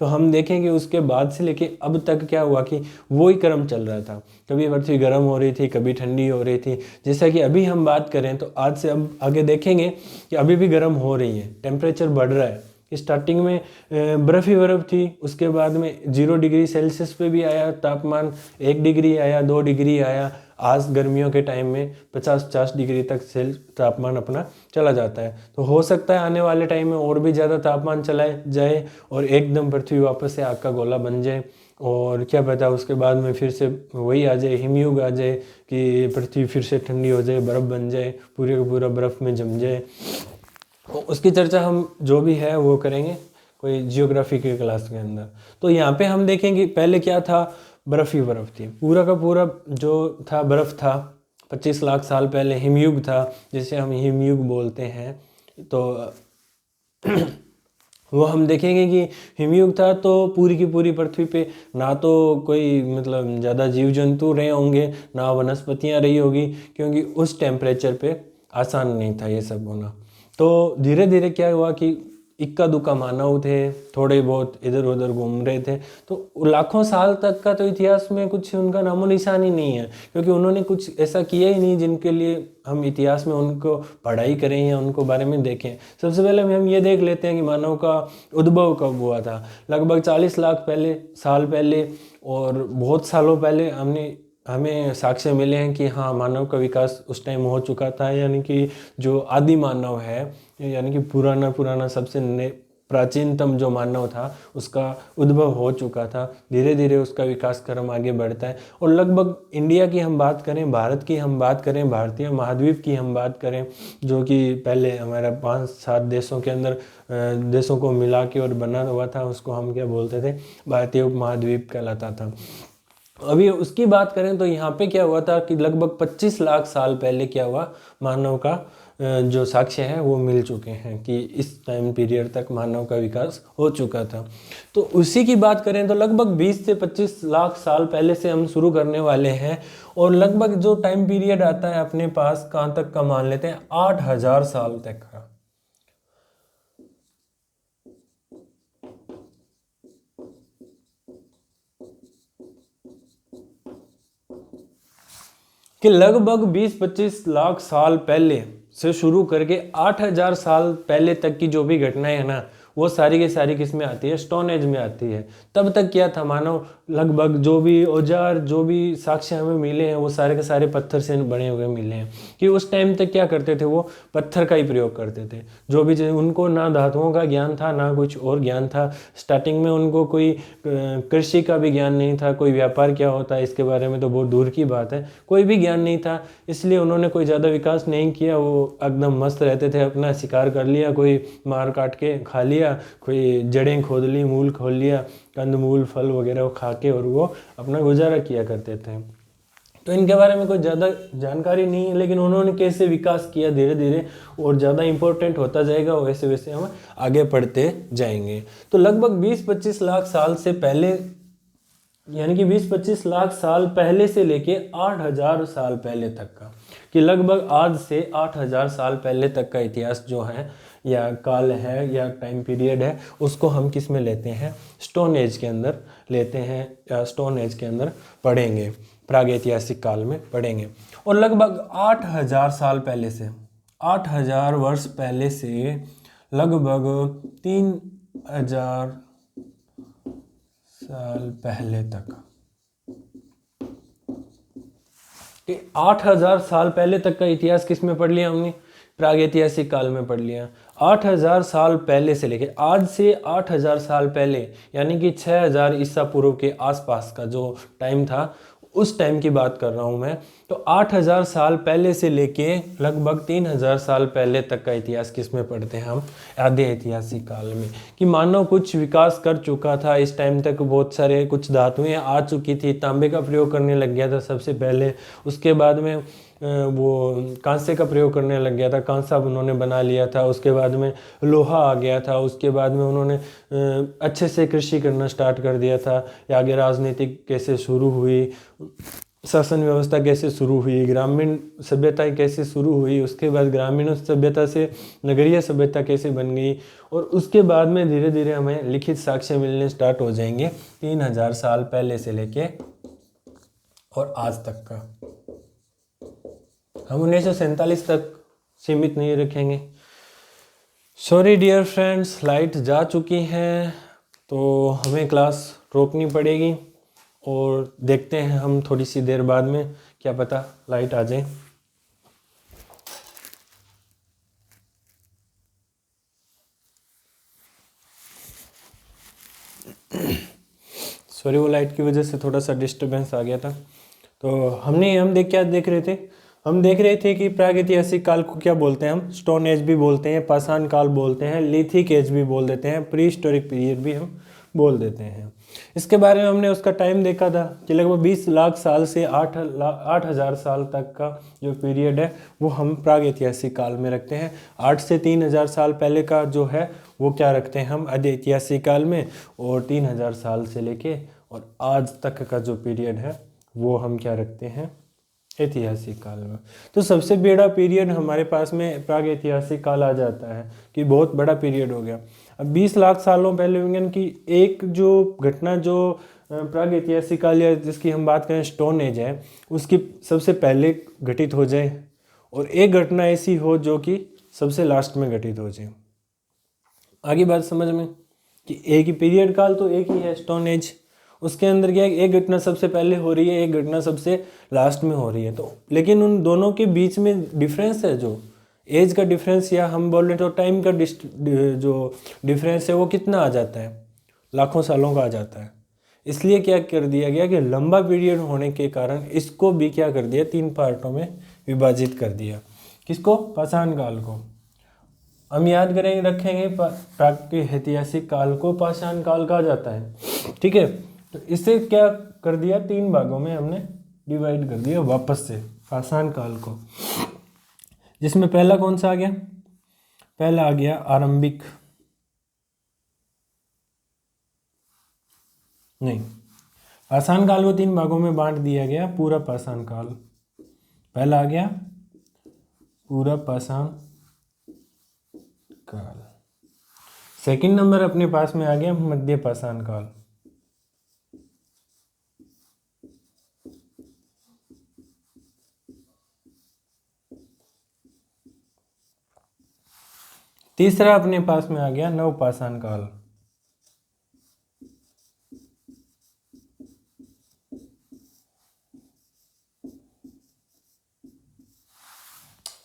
तो हम देखेंगे उसके बाद से लेके अब तक क्या हुआ कि वो ही क्रम चल रहा था, कभी पृथ्वी गर्म हो रही थी, कभी ठंडी हो रही थी। जैसा कि अभी हम बात करें तो आज से अब आगे देखेंगे कि अभी भी गर्म हो रही है, टेम्परेचर बढ़ रहा है। स्टार्टिंग में बर्फ़ ही बर्फ़ थी, उसके बाद में 0 डिग्री सेल्सियस पे भी आया तापमान, 1 डिग्री आया, 2 डिग्री आया। आज गर्मियों के टाइम में 50-50 डिग्री तक तापमान अपना चला जाता है। तो हो सकता है आने वाले टाइम में और भी ज़्यादा तापमान चला जाए और एकदम पृथ्वी वापस से आग का गोला बन जाए, और क्या पता उसके बाद में फिर से वही आ जाए, हिमयुग आ जाए कि पृथ्वी फिर से ठंडी हो जाए, बर्फ़ बन जाए, पूरे का पूरा बर्फ़ में जम जाए। उसकी चर्चा हम जो भी है वो करेंगे कोई जियोग्राफी के क्लास के अंदर। तो यहाँ पे हम देखेंगे पहले क्या था, बर्फ़ ही बर्फ़ थी, पूरा का पूरा जो था बर्फ़ था। 25 लाख साल पहले हिमयुग था, जिसे हम हिमयुग बोलते हैं। तो वो हम देखेंगे कि हिमयुग था तो पूरी की पूरी पृथ्वी पे ना तो कोई मतलब ज़्यादा जीव जंतु रहे होंगे, ना वनस्पतियाँ रही होगी, क्योंकि उस टेम्परेचर पे आसान नहीं था ये सब होना। तो धीरे धीरे क्या हुआ कि इक्का दुक्का मानव थे, थोड़े बहुत इधर उधर घूम रहे थे। तो लाखों साल तक का तो इतिहास में कुछ उनका नामो निशान ही नहीं है, क्योंकि उन्होंने कुछ ऐसा किया ही नहीं जिनके लिए हम इतिहास में उनको पढ़ाई करें या उनको बारे में देखें। सबसे पहले हम ये देख लेते हैं कि मानव का उद्भव कब हुआ था। लगभग 40 लाख साल पहले, और बहुत सालों पहले हमें साक्ष्य मिले हैं कि हाँ, मानव का विकास उस टाइम हो चुका था। यानी कि जो आदि मानव है, यानी कि पुराना सबसे प्राचीनतम जो मानव था उसका उद्भव हो चुका था। धीरे धीरे उसका विकास क्रम आगे बढ़ता है। और लगभग इंडिया की हम बात करें, भारत की हम बात करें, भारतीय महाद्वीप की हम बात करें, जो कि पहले हमारा 5-7 देशों के अंदर देशों को मिला के और बना हुआ था, उसको हम क्या बोलते थे, भारतीय उपमहाद्वीप कहलाता था। अभी उसकी बात करें तो यहाँ पे क्या हुआ था कि लगभग 25 लाख साल पहले क्या हुआ, मानव का जो साक्ष्य है वो मिल चुके हैं कि इस टाइम पीरियड तक मानव का विकास हो चुका था। तो उसी की बात करें तो लगभग 20 से 25 लाख साल पहले से हम शुरू करने वाले हैं। और लगभग जो टाइम पीरियड आता है अपने पास कहाँ तक का मान लेते हैं, 8000 साल तक का। कि लगभग 20-25 लाख साल पहले से शुरू करके 8000 साल पहले तक की जो भी घटनाएं है ना, वो सारी की सारी किस में आती है, स्टोन एज में आती है। तब तक क्या था, मानव लगभग जो भी औजार, जो भी साक्ष्य हमें मिले हैं वो सारे के सारे पत्थर से बने हुए मिले हैं। कि उस टाइम तक क्या करते थे, वो पत्थर का ही प्रयोग करते थे। जो भी उनको ना धातुओं का ज्ञान था, ना कुछ और ज्ञान था। स्टार्टिंग में उनको कोई कृषि का भी ज्ञान नहीं था, कोई व्यापार क्या होता है इसके बारे में तो बहुत दूर की बात है, कोई भी ज्ञान नहीं था। इसलिए उन्होंने कोई ज़्यादा विकास नहीं किया। वो एकदम मस्त रहते थे, अपना शिकार कर लिया, कोई मार काट के खा लिया, कोई जड़ें खोद ली, मूल खोल लिया, कंदमूल फल वगैरह खा के, और वो अपना गुजारा किया करते थे। तो इनके बारे में कोई ज़्यादा जानकारी नहीं है, लेकिन उन्होंने कैसे विकास किया धीरे धीरे और ज़्यादा इम्पोर्टेंट होता जाएगा, वैसे वैसे हम आगे बढ़ते जाएंगे। तो लगभग 20-25 लाख साल से पहले, यानी कि 20-25 लाख साल पहले से लेके 8000 साल पहले तक का, कि लगभग आज से 8000 साल पहले तक का इतिहास जो है या काल है या टाइम पीरियड है, उसको हम किस में लेते हैं, स्टोन एज के अंदर लेते हैं, या स्टोन एज के अंदर पढ़ेंगे, प्रागैतिहासिक काल में पढ़ेंगे। और लगभग 8000 साल पहले से, 8000 वर्ष पहले से लगभग 3000 साल पहले तक, 8000 साल पहले तक का इतिहास किस में पढ़ लिया हमने, प्रागैतिहासिक काल में पढ़ लिया। 8000 साल पहले से लेके आज से 8000 साल पहले, यानी कि 6000 ईसा पूर्व के आसपास का जो टाइम था, उस टाइम की बात कर रहा हूँ मैं। तो 8000 साल पहले से लेके लगभग 3000 साल पहले तक का इतिहास किस में पढ़ते हैं हम, आधे ऐतिहासिक काल में, कि मानव कुछ विकास कर चुका था। इस टाइम तक बहुत सारे कुछ धातुएं आ चुकी थी, तांबे का प्रयोग करने लग गया था सबसे पहले, उसके बाद में वो कांसे का प्रयोग करने लग गया था, कांसा उन्होंने बना लिया था, उसके बाद में लोहा आ गया था, उसके बाद में उन्होंने अच्छे से कृषि करना स्टार्ट कर दिया था। या आगे राजनीतिक कैसे शुरू हुई, शासन व्यवस्था कैसे शुरू हुई, ग्रामीण सभ्यता कैसे शुरू हुई, उसके बाद ग्रामीण सभ्यता से नगरीय सभ्यता कैसे बन गई, और उसके बाद में धीरे धीरे हमें लिखित साक्ष्य मिलने स्टार्ट हो जाएंगे 3000 साल पहले से लेके और आज तक का। हम 1947 तक सीमित नहीं रखेंगे। सॉरी डियर फ्रेंड्स, लाइट जा चुकी है तो हमें क्लास रोकनी पड़ेगी, और देखते हैं हम थोड़ी सी देर बाद में, क्या पता लाइट आ जाए। सॉरी, वो लाइट की वजह से थोड़ा सा डिस्टरबेंस आ गया था। तो हम देख रहे थे, हम देख रहे थे कि प्रागैतिहासिक काल को क्या बोलते हैं हम, स्टोन एज भी बोलते हैं, पाषाण काल बोलते हैं, लिथिक एज भी बोल देते हैं, प्री हिस्टोरिक पीरियड भी हम बोल देते हैं। इसके बारे में हमने उसका टाइम देखा था कि लगभग 20 लाख साल से 8000 साल तक का जो पीरियड है वो हम प्रागैतिहासिक काल में रखते हैं। 8 से 3000 साल पहले का जो है वो क्या रखते हैं हम आधैतिहासिक काल में, और 3000 साल से लेके और आज तक का जो पीरियड है वो हम क्या रखते हैं, ऐतिहासिक काल में। तो सबसे बड़ा पीरियड हमारे पास में प्रागैतिहासिक काल आ जाता है कि बहुत बड़ा पीरियड हो गया। अब 20 लाख सालों पहले विज्ञान की एक जो घटना जो प्रागैतिहासिक काल या जिसकी हम बात करें स्टोन एज है, उसकी सबसे पहले घटित हो जाए, और एक घटना ऐसी हो जो कि सबसे लास्ट में घटित हो जाए। आगे बात समझ में कि एक ही पीरियड काल तो एक ही है स्टोन एज, उसके अंदर क्या है, एक घटना सबसे पहले हो रही है, एक घटना सबसे लास्ट में हो रही है। तो लेकिन उन दोनों के बीच में डिफरेंस है, जो एज का डिफरेंस या हम बोल रहे तो टाइम का जो डिफरेंस है वो कितना आ जाता है, लाखों सालों का आ जाता है। इसलिए क्या कर दिया गया कि लंबा पीरियड होने के कारण इसको भी क्या कर दिया, 3 पार्टों में विभाजित कर दिया। किसको, पाषाण काल को। हम याद करेंगे, रखेंगे प्रागैतिहासिक काल को पाषाण काल कहा जाता है, ठीक है। तो इसे क्या कर दिया, 3 भागों में हमने डिवाइड कर दिया वापस से पाषाण काल को, जिसमें पहला कौन सा आ गया, पहला आ गया आरंभिक, नहीं, पाषाण काल को 3 भागों में बांट दिया गया, पूरा पाषाण काल। पहला आ गया पूरा पाषाण काल। सेकंड नंबर अपने पास में आ गया मध्य पाषाण काल। तीसरा अपने पास में आ गया नवपाषाण काल।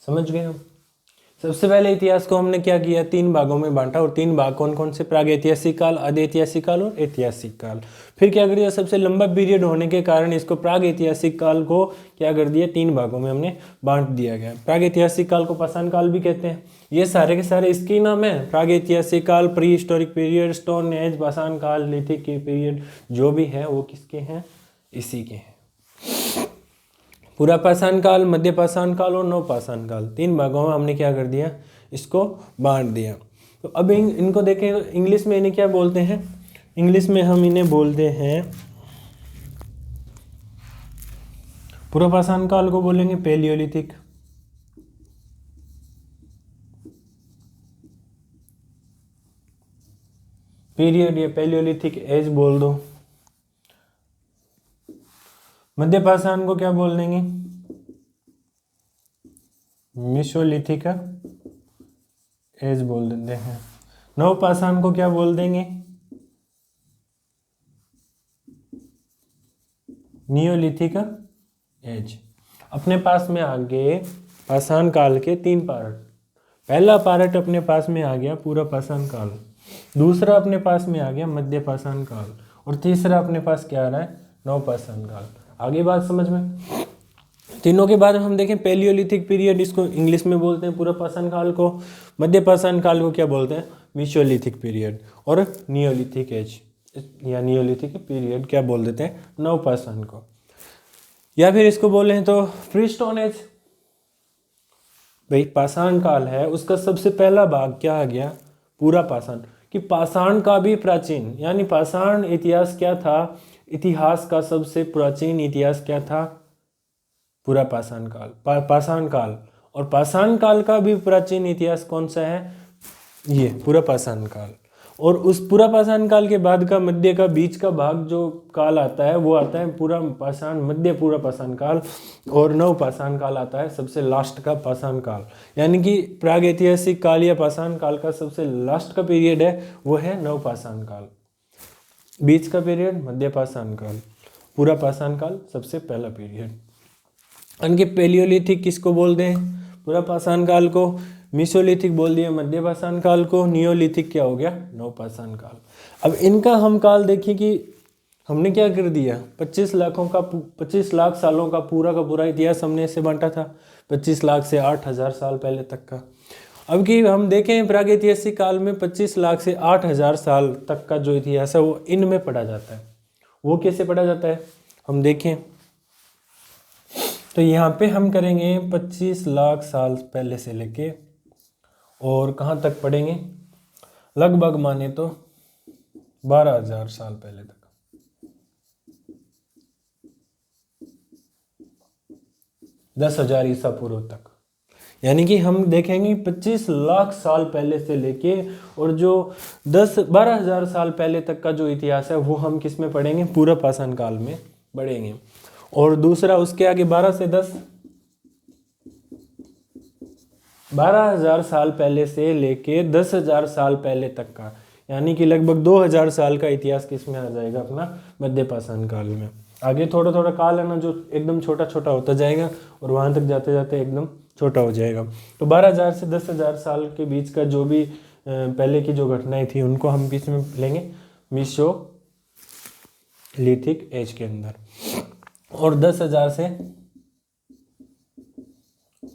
समझ गए हम। सबसे पहले इतिहास को हमने क्या किया, 3 भागों में बांटा, और 3 भाग कौन कौन से, प्रागैतिहासिक काल, आधैतिहासिक काल और ऐतिहासिक काल। फिर क्या कर दिया, सबसे लंबा पीरियड होने के कारण इसको प्रागैतिहासिक काल को क्या कर दिया, 3 भागों में हमने बांट दिया गया। प्रागैतिहासिक काल को पाषाण काल भी कहते हैं। ये सारे के सारे इसके नाम है, प्रागैतिहासिक काल, pre historic period, stone age, पाषाण काल, लिथिक पीरियड, जो भी है वो किसके हैं, इसी के हैं। पूरा पाषाण काल, मध्य पाषाण काल और नवपाषाण काल, 3 भागों में हमने क्या कर दिया, इसको बांट दिया। तो अब इनको देखें, इंग्लिश में इन्हें क्या बोलते हैं, इंग्लिश में हम इन्हें बोलते हैं, पूरा पाषाण काल को बोलेंगे पैलियोलिथिक, पीरियड या पैलियोलिथिक एज बोल दो। मध्य पाषाण को क्या बोल देंगे? मेसोलिथिक एज बोल देते हैं। नव पाषाण को क्या बोल देंगे? Neolithic age. अपने पास में आ गए पाषाण काल के 3 पार्ट। पहला पार्ट अपने पास में आ गया पूरा पाषाण काल, दूसरा अपने पास में आ गया मध्य पाषाण काल, और तीसरा अपने पास क्या आ रहा है? नव पाषाण काल। आगे बात समझ में? तीनों के बाद हम देखें पैलियोलिथिक पीरियड, इसको इंग्लिश में बोलते हैं पूरा पाषाण काल को। मध्य पाषाण काल को क्या बोलते हैं? Mesolithic period. और नियोलिथिक एज या नियोलिथिक पीरियड क्या बोल देते हैं? नव पाषाण को। या फिर इसको बोले तो फ्री स्टोन एज। भाई पाषाण काल है, उसका सबसे पहला भाग क्या आ गया? पूरा पाषाण। कि पाषाण का भी प्राचीन, यानी पाषाण इतिहास क्या था? इतिहास का सबसे प्राचीन इतिहास क्या था? पूरा पाषाण काल, पाषाण काल। और पाषाण काल का भी प्राचीन इतिहास कौन सा है? ये पूरा पाषाण काल। और उस पूरा पाषाण काल के बाद का मध्य का बीच का भाग जो काल आता है वो आता है पूरा पाषाण, मध्य पूरा पाषाण काल। और नव पाषाण काल आता है सबसे लास्ट का पाषाण काल। यानी कि प्राग ऐतिहासिक काल या पाषाण काल का सबसे लास्ट का पीरियड है वो है नव पाषाण काल। बीच का पीरियड मध्य पाषाण काल, पूरा पाषाण काल सबसे पहला पीरियड। यानी कि पैलियोलिथिक किसको बोलते हैं? पूरा पाषाण काल को। मेसोलिथिक बोल दिया मध्य पाषाण काल को। नियोलिथिक क्या हो गया? नव पाषाण काल। अब इनका हम काल देखिए कि हमने क्या कर दिया, 25 लाख सालों का पूरा इतिहास हमने ऐसे बांटा था, 25 लाख से 8,000 साल पहले तक का। अब कि हम देखें प्रागैतिहासिक काल में 25 लाख से 8,000 साल तक का जो इतिहास है वो इनमें पढ़ा जाता है। वो कैसे पढ़ा जाता है हम देखें तो यहाँ पे हम करेंगे 25 लाख साल पहले से लेके और कहाँ तक पढ़ेंगे, लगभग माने तो 12,000 साल पहले तक। 10,000 ईसा पूर्व तक। यानी कि हम देखेंगे 25 लाख साल पहले से लेके और जो 12,000 साल पहले तक का जो इतिहास है वो हम किस में पढ़ेंगे? पूरा पाषाण काल में पढ़ेंगे। और दूसरा उसके आगे 12,000 साल पहले से लेके 10,000 साल पहले तक का, यानी कि लगभग 2,000 साल का इतिहास किस में आ जाएगा? अपना मध्य पाषाण काल में। आगे थोड़ा थोड़ा काल है ना जो एकदम छोटा छोटा होता जाएगा और वहां तक जाते जाते एकदम छोटा हो जाएगा। तो 12,000 से 10,000 साल के बीच का जो भी पहले की जो घटनाएं थी उनको हम किस में लेंगे? मेसोलिथिक एज के अंदर। और 10,000 से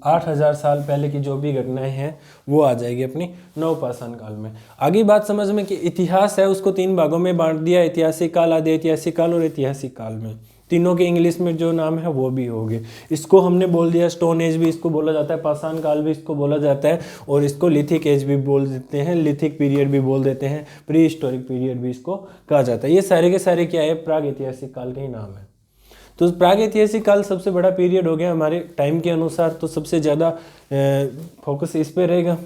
8,000 साल पहले की जो भी घटनाएं हैं वो आ जाएगी अपनी नव पाषाण काल में। आगे बात समझ में कि इतिहास है उसको 3 भागों में बांट दिया, ऐतिहासिक काल, आदि ऐतिहासिक काल और ऐतिहासिक काल में। तीनों के इंग्लिश में जो नाम है वो भी हो गए। इसको हमने बोल दिया स्टोन एज भी इसको बोला जाता है, पाषाण काल भी इसको बोला जाता है और इसको लिथिक एज भी बोल देते हैं, लिथिक पीरियड भी बोल देते हैं, प्री हिस्टोरिक पीरियड भी इसको कहा जाता है। ये सारे के सारे क्या है? प्राग ऐतिहासिक काल के ही नाम है। तो प्राग ऐतिहासिक काल सबसे बड़ा पीरियड हो गया हमारे टाइम के अनुसार, तो सबसे ज़्यादा फोकस इस पे रहेगा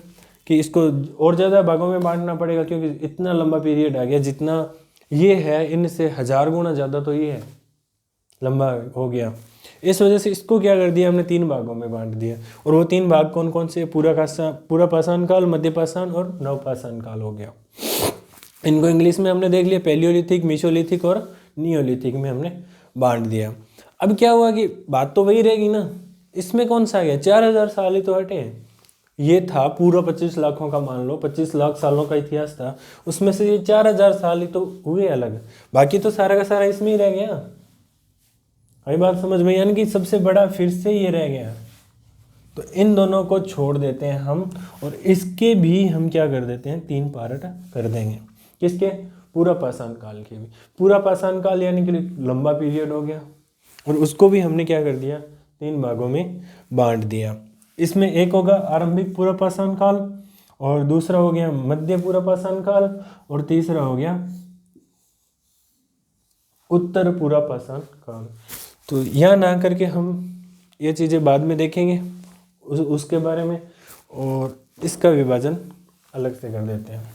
कि इसको और ज़्यादा भागों में बांटना पड़ेगा क्योंकि इतना लंबा पीरियड आ गया। जितना ये है इनसे 1000 गुना ज़्यादा तो ये है लंबा हो गया। इस वजह से इसको क्या कर दिया हमने? 3 भागों में बांट दिया। और वो 3 भाग कौन कौन से? पूरा पाषाण काल, मध्य पाषाण और नव पाषाण काल हो गया। इनको इंग्लिश में हमने देख लिया, पैलियोलिथिक, मेसोलिथिक और नियोलिथिक में हमने बांट दिया। अब क्या हुआ कि बात तो वही रहेगी ना, इसमें कौन सा आ गया? 4,000 साल ही तो हटे। ये था पूरा 25 लाखों का, मान लो 25 लाख सालों का इतिहास था, उसमें से ये 4,000 साल ही तो हुए अलग, बाकी तो सारा का सारा इसमें ही रह गया। वही बात समझ में? यानी कि सबसे बड़ा फिर से ये रह गया। तो इन दोनों को छोड़ देते हैं हम और इसके भी हम क्या कर देते हैं? 3 पार्ट कर देंगे। किसके? पूरा पाषाण काल के भी। पूरा पाषाण काल यानी कि लंबा पीरियड हो गया और उसको भी हमने क्या कर दिया? 3 भागों में बांट दिया। इसमें एक होगा आरंभिक पूरा पाषाण काल और दूसरा हो गया मध्य पूरा पाषाण काल और तीसरा हो गया उत्तर पूरा पाषाण काल। तो यहाँ ना करके हम ये चीज़ें बाद में देखेंगे उसके बारे में, और इसका विभाजन अलग से कर देते हैं।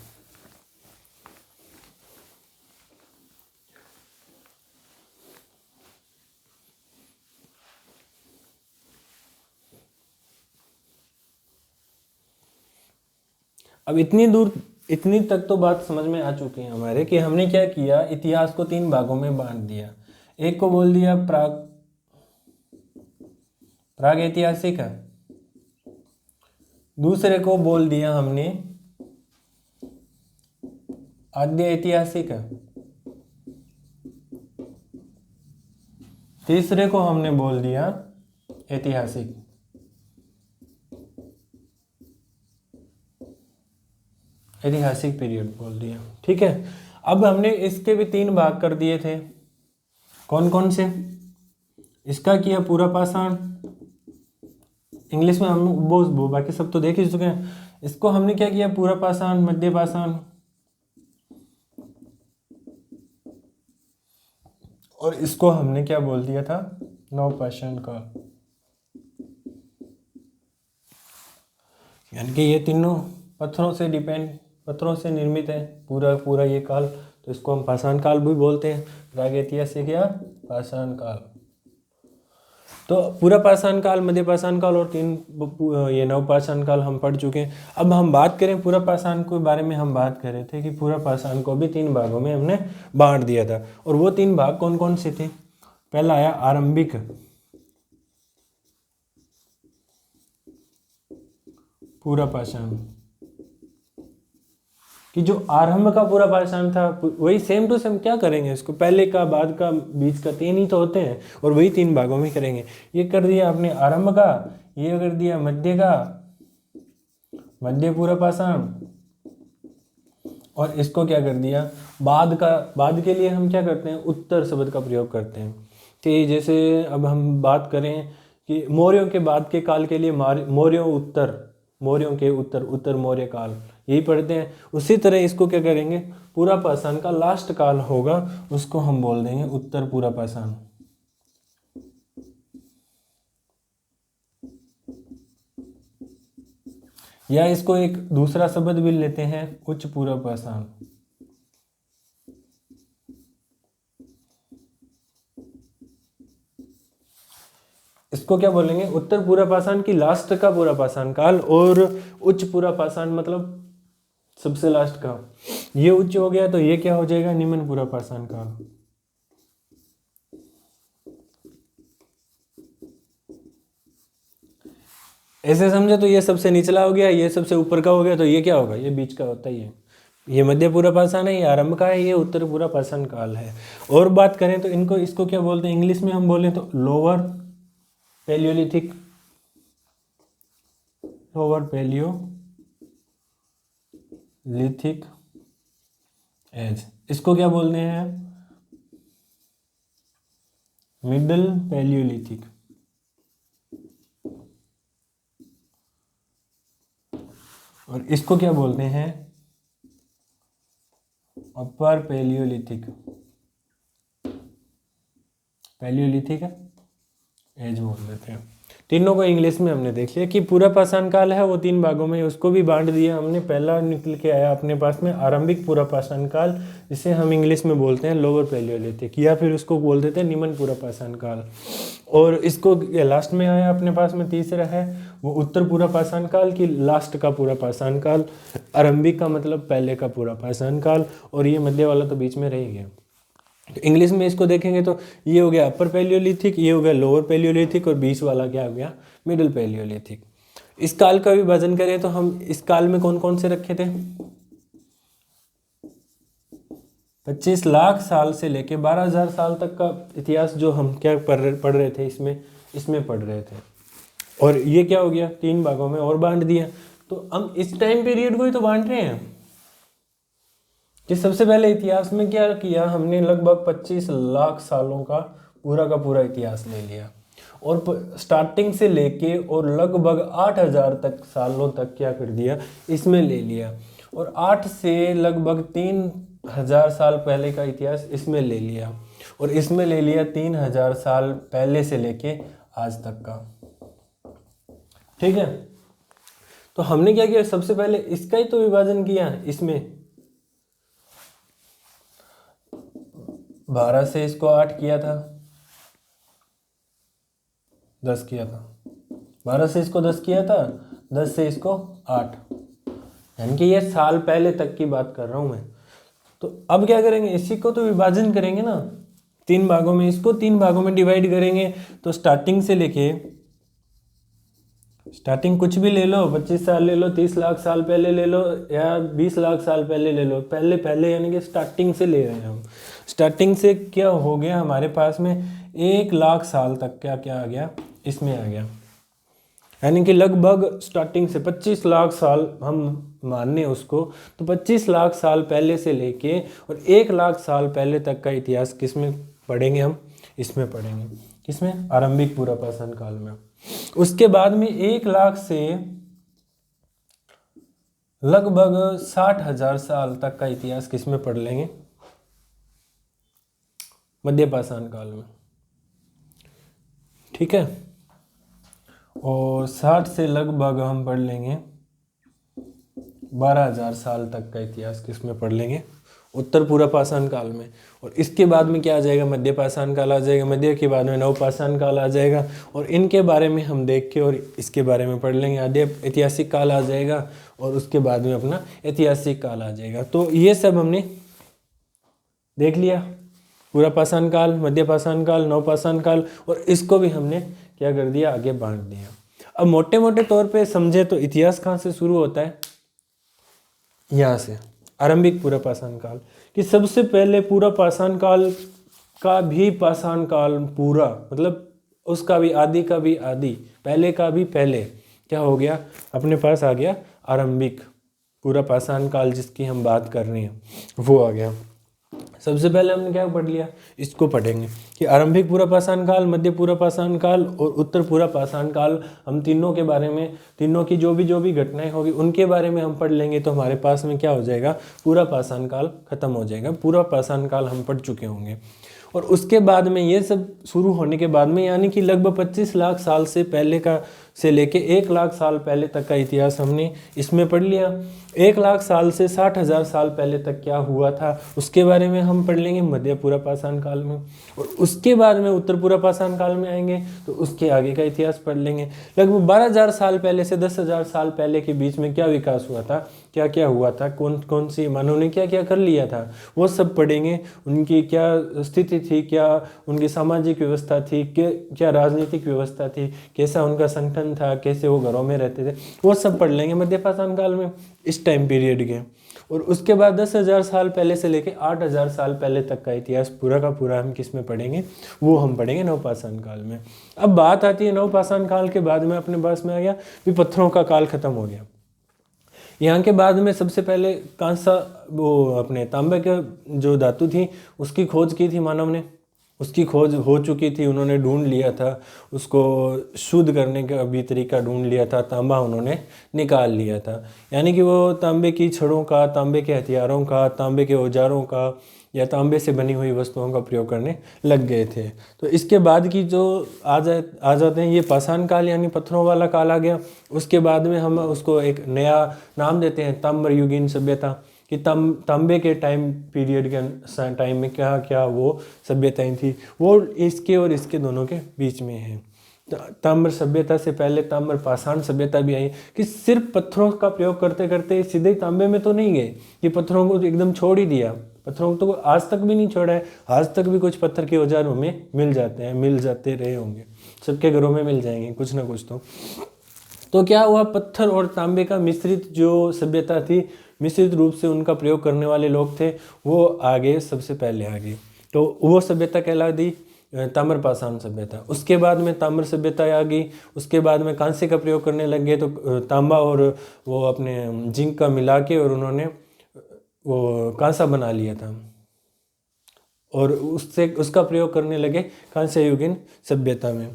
अब इतनी तक तो बात समझ में आ चुकी है हमारे कि हमने क्या किया, इतिहास को 3 भागों में बांट दिया। एक को बोल दिया प्राग ऐतिहासिक है, दूसरे को बोल दिया हमने आद्य ऐतिहासिक है, तीसरे को हमने बोल दिया ऐतिहासिक। ऐतिहासिक पीरियड बोल दिया, ठीक है। अब हमने इसके भी 3 भाग कर दिए थे, कौन कौन से? इसका किया पूरा पाषाण, इंग्लिश में हम वो बाकी सब तो देख ही चुके हैं। इसको हमने क्या किया, पूरा पाषाण, मध्य पाषाण, और इसको हमने क्या बोल दिया था, नवपाषाण काल। यानी कि ये तीनों पत्थरों से निर्मित है पूरा ये काल, तो इसको हम पाषाण काल भी बोलते हैं, प्रागैतिहासिक या पाषाण काल। तो पूरा पाषाण काल, मध्य पाषाण काल और ये नवपाषाण काल हम पढ़ चुके हैं। अब हम बात करें पूरा पाषाण के बारे में, हम बात कर रहे थे कि पूरा पाषाण को भी 3 भागों में हमने बांट दिया था, और वो 3 भाग कौन कौन से थे? पहला आया आरंभिक, पूरा पाषाण, कि जो आरंभ का पूरा पाषाण था वही सेम टू सेम क्या करेंगे, इसको पहले का, बाद का, बीच का, 3 ही तो होते हैं, और वही 3 भागों में करेंगे। ये कर दिया आपने आरंभ का, ये कर दिया मध्य का, मध्य पूरा पाषाण, और इसको क्या कर दिया बाद का। बाद के लिए हम क्या करते हैं, उत्तर शब्द का प्रयोग करते हैं। कि जैसे अब हम बात करें कि मौर्यों के बाद के काल के लिए मौर्यों के उत्तर मौर्य काल, यही पढ़ते हैं। उसी तरह इसको क्या करेंगे, पूरा पाषाण का लास्ट काल होगा, उसको हम बोल देंगे उत्तर पूरा पाषाण। या इसको एक दूसरा शब्द भी लेते हैं, उच्च पूरा पाषाण। इसको क्या बोलेंगे, उत्तर पूरा पाषाण की लास्ट का पूरा पाषाण काल, और उच्च पूरा पाषाण मतलब सबसे लास्ट का। ये उच्च हो गया तो ये क्या हो जाएगा, निम्न पूरा पाषाण काल। ऐसे समझे तो ये सबसे निचला हो गया, ये सबसे ऊपर का हो गया, तो ये क्या होगा, ये बीच का होता ही है। ये मध्य पूरा पाषाण है, ये आरंभ का है, ये उत्तर पूरा पाषाण काल है। और बात करें तो इसको क्या बोलते हैं, इंग्लिश में हम बोले तो लोअर पैलियोलिथिक, एज। इसको क्या बोलते हैं, मिडल पैलियोलिथिक। और इसको क्या बोलते हैं, अपर पैलियोलिथिक एज बोल देते हैं। तीनों को इंग्लिश में हमने देख लिया कि पूरा पाषाण काल है वो 3 भागों में, उसको भी बांट दिया हमने। पहला निकल के आया अपने पास में आरंभिक पूरा पाषाण काल, जिसे हम इंग्लिश में बोलते हैं लोअर पैलियोलिथिक, या फिर उसको बोल देते हैं निम्न पूरा पाषाण काल। और इसको लास्ट में आया अपने पास में तीसरा है वो उत्तर पूरा पाषाण काल की लास्ट का पूरा पाषाण काल। आरंभिक का मतलब पहले का पूरा पाषाण काल, और ये मध्य वाला तो बीच में रह गया। तो इंग्लिश में इसको देखेंगे तो ये हो गया अपर पैलियोलिथिक, ये हो गया लोअर पैलियोलिथिक, और बीच वाला क्या हो गया, मिडिल पैलियोलिथिक। इस काल का विभाजन करें तो हम इस काल में कौन कौन से रखे थे, 25 लाख साल से लेके 12,000 साल तक का इतिहास जो हम क्या पढ़ रहे थे, इसमें पढ़ रहे थे। और ये क्या हो गया, 3 भागों में और बांट दिया। तो हम इस टाइम पीरियड को ही तो बांट रहे हैं कि सबसे पहले इतिहास में क्या किया हमने, लगभग 25 लाख सालों का पूरा इतिहास ले लिया, और स्टार्टिंग से लेके और लगभग 8,000 तक सालों तक क्या कर दिया, इसमें ले लिया। और 8 से लगभग 3,000 साल पहले का इतिहास इसमें ले लिया, और इसमें ले लिया 3,000 साल पहले से लेके आज तक का। ठीक है, तो हमने क्या किया, सबसे पहले इसका ही तो विभाजन किया। इसमें 12 से इसको 8 किया था, 10 किया था, 12 से इसको 10 किया था, 10 से इसको 8, यानी कि ये साल पहले तक की बात कर रहा हूँ मैं। तो अब क्या करेंगे, इसी को तो विभाजन करेंगे ना 3 भागों में, इसको 3 भागों में डिवाइड करेंगे। तो स्टार्टिंग से लेके, स्टार्टिंग कुछ भी ले लो, 25 साल ले लो, 30 लाख साल पहले ले लो, या 20 लाख साल पहले ले लो, पहले पहले यानी कि स्टार्टिंग से ले रहे हैं हम। स्टार्टिंग से क्या हो गया हमारे पास में 1 लाख साल तक क्या क्या आ गया, इसमें आ गया। यानी कि लगभग स्टार्टिंग से 25 लाख साल हम मानने उसको, तो 25 लाख साल पहले से लेके और 1 लाख साल पहले तक का इतिहास किसमें पढ़ेंगे हम, इसमें पढ़ेंगे। किसमें, आरंभिक पुरापाषाण काल में। उसके बाद में 1 लाख से लगभग 60,000 साल तक का इतिहास किसमें पढ़ लेंगे, मध्यपाषाण काल में। ठीक है, और 60 से लगभग हम पढ़ लेंगे 12,000 साल तक का इतिहास किसमें पढ़ लेंगे, उत्तर पुरापाषाण काल में। और इसके बाद में क्या आ जाएगा, मध्यपाषाण काल आ जाएगा। मध्य के बाद में नवपाषाण काल आ जाएगा, और इनके बारे में हम देख के और इसके बारे में पढ़ लेंगे। आद्य ऐतिहासिक काल आ जाएगा, और उसके बाद में अपना ऐतिहासिक काल आ जाएगा। तो ये सब हमने देख लिया, पुरापाषाण काल, मध्यपाषाण काल, नवपाषाण काल, और इसको भी हमने क्या कर दिया, आगे बांट दिया। अब मोटे मोटे तौर पे समझे तो इतिहास कहाँ से शुरू होता है, यहाँ से, आरंभिक पुरापाषाण काल। कि सबसे पहले पुरापाषाण काल का भी पाषाण काल पूरा, मतलब उसका भी आदि का भी आदि, पहले का भी पहले, क्या हो गया अपने पास आ गया आरंभिक पुरापाषाण काल, जिसकी हम बात कर रहे हैं वो आ गया। सबसे पहले हमने क्या पढ़ लिया, इसको पढ़ेंगे कि आरंभिक पुरापाषाण काल, मध्य पुरापाषाण काल और उत्तर पुरापाषाण काल। हम तीनों के बारे में, तीनों की जो भी घटनाएं होगी उनके बारे में हम पढ़ लेंगे। तो हमारे पास में क्या हो जाएगा, पुरापाषाण काल खत्म हो जाएगा, पुरापाषाण काल हम पढ़ चुके होंगे। और उसके बाद में ये सब शुरू होने के बाद में, यानी कि लगभग 25 लाख साल से पहले का से लेके 1 लाख साल पहले तक का इतिहास हमने इसमें पढ़ लिया। 1 लाख साल से 60,000 साल पहले तक क्या हुआ था उसके बारे में हम पढ़ लेंगे मध्य पुरापाषाण काल में। और उसके बाद में उत्तर पुरापाषाण काल में आएंगे तो उसके आगे का इतिहास पढ़ लेंगे। लगभग 12,000 साल पहले से 10,000 साल पहले के बीच में क्या विकास हुआ था, क्या क्या हुआ था, कौन कौन सी मानव ने क्या क्या कर लिया था, वो सब पढ़ेंगे। उनकी क्या स्थिति थी, क्या उनकी सामाजिक व्यवस्था थी, क्या राजनीतिक व्यवस्था थी, कैसा उनका संगठन था, कैसे वो घरों में रहते थे, वो सब पढ़ लेंगे मध्यपाषाण काल में, इस टाइम पीरियड के। और उसके बाद 10,000 साल पहले से लेके 8,000 साल पहले तक का इतिहास पूरा का पूरा हम किस में पढ़ेंगे, वो हम पढ़ेंगे नवपाषाण काल में। अब बात आती है नवपाषाण काल के बाद में अपने पास में आ गया भी पत्थरों का काल खत्म हो गया। यहाँ के बाद में सबसे पहले कांसा, वो अपने तांबे के जो धातु थी उसकी खोज की थी मानव ने, उसकी खोज हो चुकी थी, उन्होंने ढूंढ लिया था, उसको शुद्ध करने का भी तरीका ढूंढ लिया था, तांबा उन्होंने निकाल लिया था। यानी कि वो तांबे की छड़ों का, तांबे के हथियारों का, तांबे के औजारों का या तांबे से बनी हुई वस्तुओं का प्रयोग करने लग गए थे। तो इसके बाद की जो आ जाते हैं ये पाषाण काल यानी पत्थरों वाला काल आ गया। उसके बाद में हम उसको एक नया नाम देते हैं ताम्र युगीन सभ्यता, कि तांबे के टाइम पीरियड के टाइम में क्या क्या वो सभ्यताएं थी, वो इसके और इसके दोनों के बीच में है। ताम्र सभ्यता से पहले ताम्र पाषाण सभ्यता भी आई, कि सिर्फ पत्थरों का प्रयोग करते करते सीधे तांबे में तो नहीं गए, कि पत्थरों को एकदम छोड़ ही दिया, पत्थरों को तो आज तक भी नहीं छोड़ा है, आज तक भी कुछ पत्थर के औजार हमें मिल जाते हैं, मिल जाते रहे होंगे, सबके घरों में मिल जाएंगे कुछ ना कुछ। तो क्या हुआ, पत्थर और तांबे का मिश्रित जो सभ्यता थी, मिश्रित रूप से उनका प्रयोग करने वाले लोग थे, वो आगे सबसे पहले आ गए। तो वो सभ्यता कहला दी ताम्र पाषाण सभ्यता। उसके बाद में ताम्र सभ्यता आ गई। उसके बाद में कांसे का प्रयोग करने लग गए, तो तांबा और वो अपने जिंक का मिला के और उन्होंने वो कांसा बना लिया था, और उससे उसका प्रयोग करने लगे कांस्य युगीन सभ्यता में।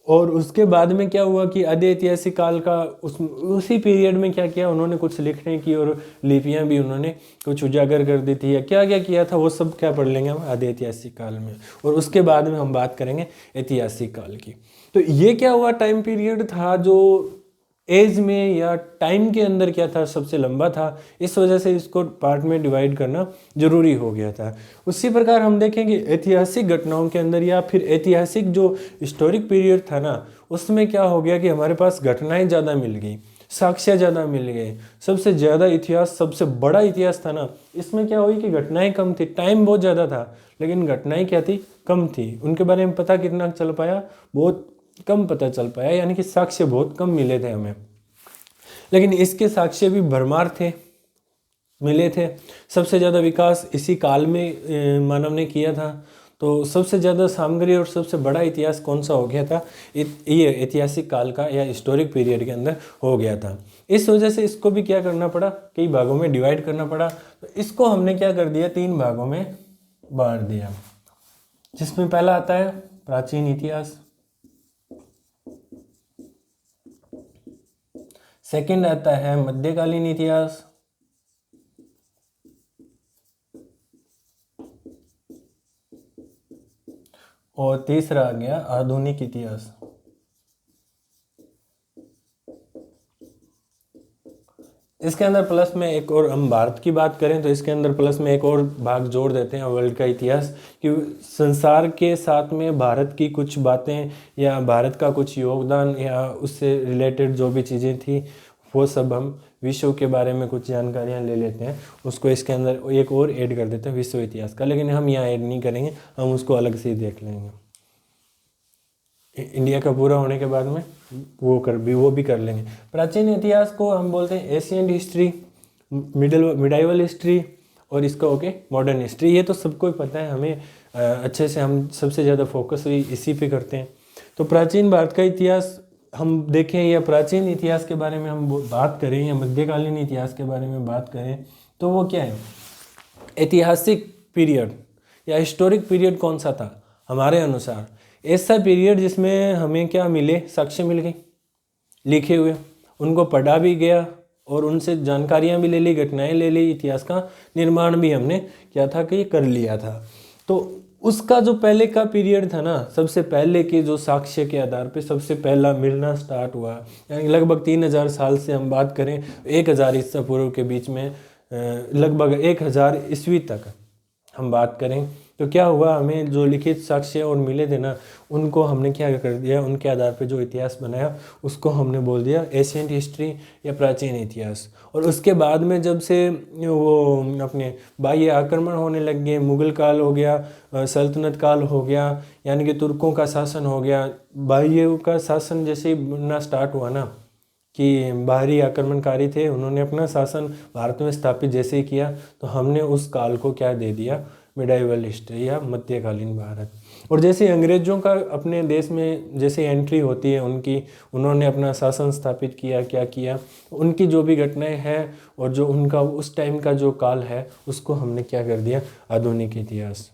और उसके बाद में क्या हुआ कि आदि ऐतिहासिक काल का उसी पीरियड में क्या किया उन्होंने, कुछ लिखने की और लिपियां भी उन्होंने कुछ उजागर कर दी थी, या क्या क्या किया था वो सब क्या पढ़ लेंगे हम आदि ऐतिहासिक काल में। और उसके बाद में हम बात करेंगे ऐतिहासिक काल की। तो ये क्या हुआ, टाइम पीरियड था जो एज में या टाइम के अंदर क्या था, सबसे लंबा था, इस वजह से इसको पार्ट में डिवाइड करना जरूरी हो गया था। उसी प्रकार हम देखेंगे ऐतिहासिक घटनाओं के अंदर या फिर ऐतिहासिक जो हिस्टोरिक पीरियड था ना, उसमें क्या हो गया कि हमारे पास घटनाएं ज़्यादा मिल गई, साक्ष्य ज़्यादा मिल गए। सबसे ज़्यादा इतिहास, सबसे बड़ा इतिहास था ना, इसमें क्या हुई कि घटनाएं कम थी, टाइम बहुत ज़्यादा था, लेकिन घटनाएं क्या थी, कम थी। उनके बारे में पता कितना चल पाया, बहुत कम पता चल पाया, यानी कि साक्ष्य बहुत कम मिले थे हमें। लेकिन इसके साक्ष्य भी भरमार थे, मिले थे। सबसे ज़्यादा विकास इसी काल में मानव ने किया था। तो सबसे ज़्यादा सामग्री और सबसे बड़ा इतिहास कौन सा हो गया था, ये ऐतिहासिक काल का या हिस्टोरिक पीरियड के अंदर हो गया था। इस वजह से इसको भी क्या करना पड़ा, कई भागों में डिवाइड करना पड़ा। तो इसको हमने क्या कर दिया, 3 भागों में बांट दिया, जिसमें पहला आता है प्राचीन इतिहास, सेकंड आता है मध्यकालीन इतिहास, और तीसरा आ गया आधुनिक इतिहास। इसके अंदर प्लस में एक और, हम भारत की बात करें तो इसके अंदर प्लस में एक और भाग जोड़ देते हैं वर्ल्ड का इतिहास, कि संसार के साथ में भारत की कुछ बातें या भारत का कुछ योगदान या उससे रिलेटेड जो भी चीज़ें थी, वो सब हम विश्व के बारे में कुछ जानकारियाँ ले लेते हैं, उसको इसके अंदर एक और ऐड कर देते हैं विश्व इतिहास का। लेकिन हम यहाँ ऐड नहीं करेंगे, हम उसको अलग से ही देख लेंगे। इंडिया का पूरा होने के बाद में वो भी कर लेंगे। प्राचीन इतिहास को हम बोलते हैं एशियंट हिस्ट्री, मिडाइवल हिस्ट्री, और इसका ओके मॉडर्न हिस्ट्री। ये तो सबको ही पता है, हमें अच्छे से हम सबसे ज़्यादा फोकस इसी पे करते हैं। तो प्राचीन भारत का इतिहास हम देखें, या प्राचीन इतिहास के बारे में हम बात करें, या मध्यकालीन इतिहास के बारे में बात करें, तो वो क्या है, ऐतिहासिक पीरियड या हिस्टोरिक पीरियड कौन सा था हमारे अनुसार, ऐसा पीरियड जिसमें हमें क्या मिले, साक्ष्य मिल गई लिखे हुए, उनको पढ़ा भी गया और उनसे जानकारियाँ भी ले ली, घटनाएं ले ली, इतिहास का निर्माण भी हमने क्या था कि कर लिया था। तो उसका जो पहले का पीरियड था ना, सबसे पहले के जो साक्ष्य के आधार पे सबसे पहला मिलना स्टार्ट हुआ, यानी लगभग 3000 साल से हम बात करें, 1000 ईसा पूर्व के बीच में, लगभग 1000 ईस्वी तक हम बात करें, तो क्या हुआ, हमें जो लिखित साक्ष्य और मिले थे ना, उनको हमने क्या कर दिया, उनके आधार पे जो इतिहास बनाया उसको हमने बोल दिया एशियंट हिस्ट्री या प्राचीन इतिहास। और उसके बाद में जब से वो अपने बाह्य आक्रमण होने लग गए, मुगल काल हो गया, सल्तनत काल हो गया, यानी कि तुर्कों का शासन हो गया, बाह्य का शासन जैसे ही बनना स्टार्ट हुआ ना, कि बाहरी आक्रमणकारी थे, उन्होंने अपना शासन भारत में स्थापित जैसे ही किया, तो हमने उस काल को क्या दे दिया, मिडाइवल हिस्ट्री या मध्यकालीन भारत। और जैसे अंग्रेजों का अपने देश में जैसे एंट्री होती है उनकी, उन्होंने अपना शासन स्थापित किया, क्या किया, उनकी जो भी घटनाएं हैं और जो उनका उस टाइम का जो काल है, उसको हमने क्या कर दिया, आधुनिक इतिहास।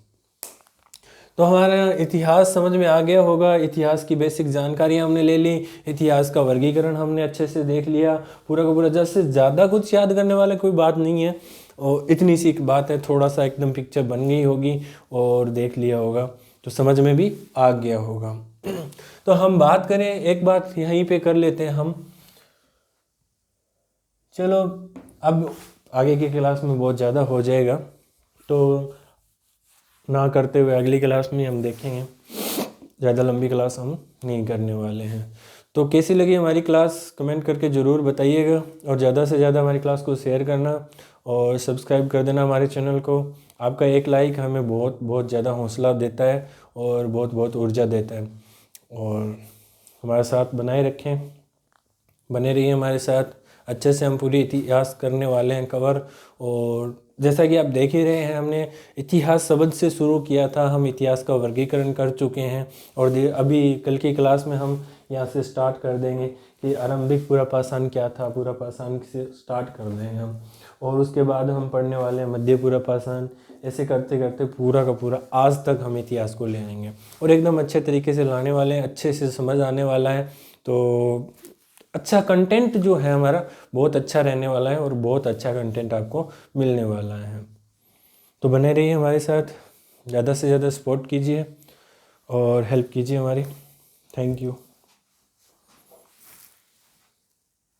तो हमारा इतिहास समझ में आ गया होगा, इतिहास की बेसिक जानकारियाँ हमने ले ली, इतिहास का वर्गीकरण हमने अच्छे से देख लिया, पूरा का पूरा। जैसे ज़्यादा कुछ याद करने वाला कोई बात नहीं है, और इतनी सी बात है, थोड़ा सा एकदम पिक्चर बन गई होगी और देख लिया होगा तो समझ में भी आ गया होगा। तो हम बात करें, एक बात यहीं पे कर लेते हैं हम, चलो अब आगे की क्लास में बहुत ज़्यादा हो जाएगा, तो ना करते हुए अगली क्लास में हम देखेंगे, ज़्यादा लंबी क्लास हम नहीं करने वाले हैं। तो कैसी लगी हमारी क्लास कमेंट करके ज़रूर बताइएगा, और ज़्यादा से ज़्यादा हमारी क्लास को शेयर करना और सब्सक्राइब कर देना हमारे चैनल को। आपका एक लाइक हमें बहुत बहुत ज़्यादा हौसला देता है और बहुत बहुत ऊर्जा देता है, और हमारे साथ बनाए रखें, बने रहिए हमारे साथ। अच्छे से हम पूरी इतिहास करने वाले हैं कवर, और जैसा कि आप देख ही रहे हैं, हमने इतिहास शब्द से शुरू किया था, हम इतिहास का वर्गीकरण कर चुके हैं, और अभी कल की क्लास में हम यहाँ से स्टार्ट कर देंगे कि आरंभिक पुरापाषाण क्या था, पुरापाषाण से स्टार्ट कर देंगे हम, और उसके बाद हम पढ़ने वाले हैं मध्य पुरापाषाण। ऐसे करते करते पूरा का पूरा आज तक हम इतिहास को ले आएंगे, और एकदम अच्छे तरीके से लाने वाले हैं, अच्छे से समझ आने वाला है। तो अच्छा कंटेंट जो है हमारा बहुत अच्छा रहने वाला है, और बहुत अच्छा कंटेंट आपको मिलने वाला है। तो बने रहिए हमारे साथ, ज़्यादा से ज़्यादा सपोर्ट कीजिए और हेल्प कीजिए हमारी। Thank you.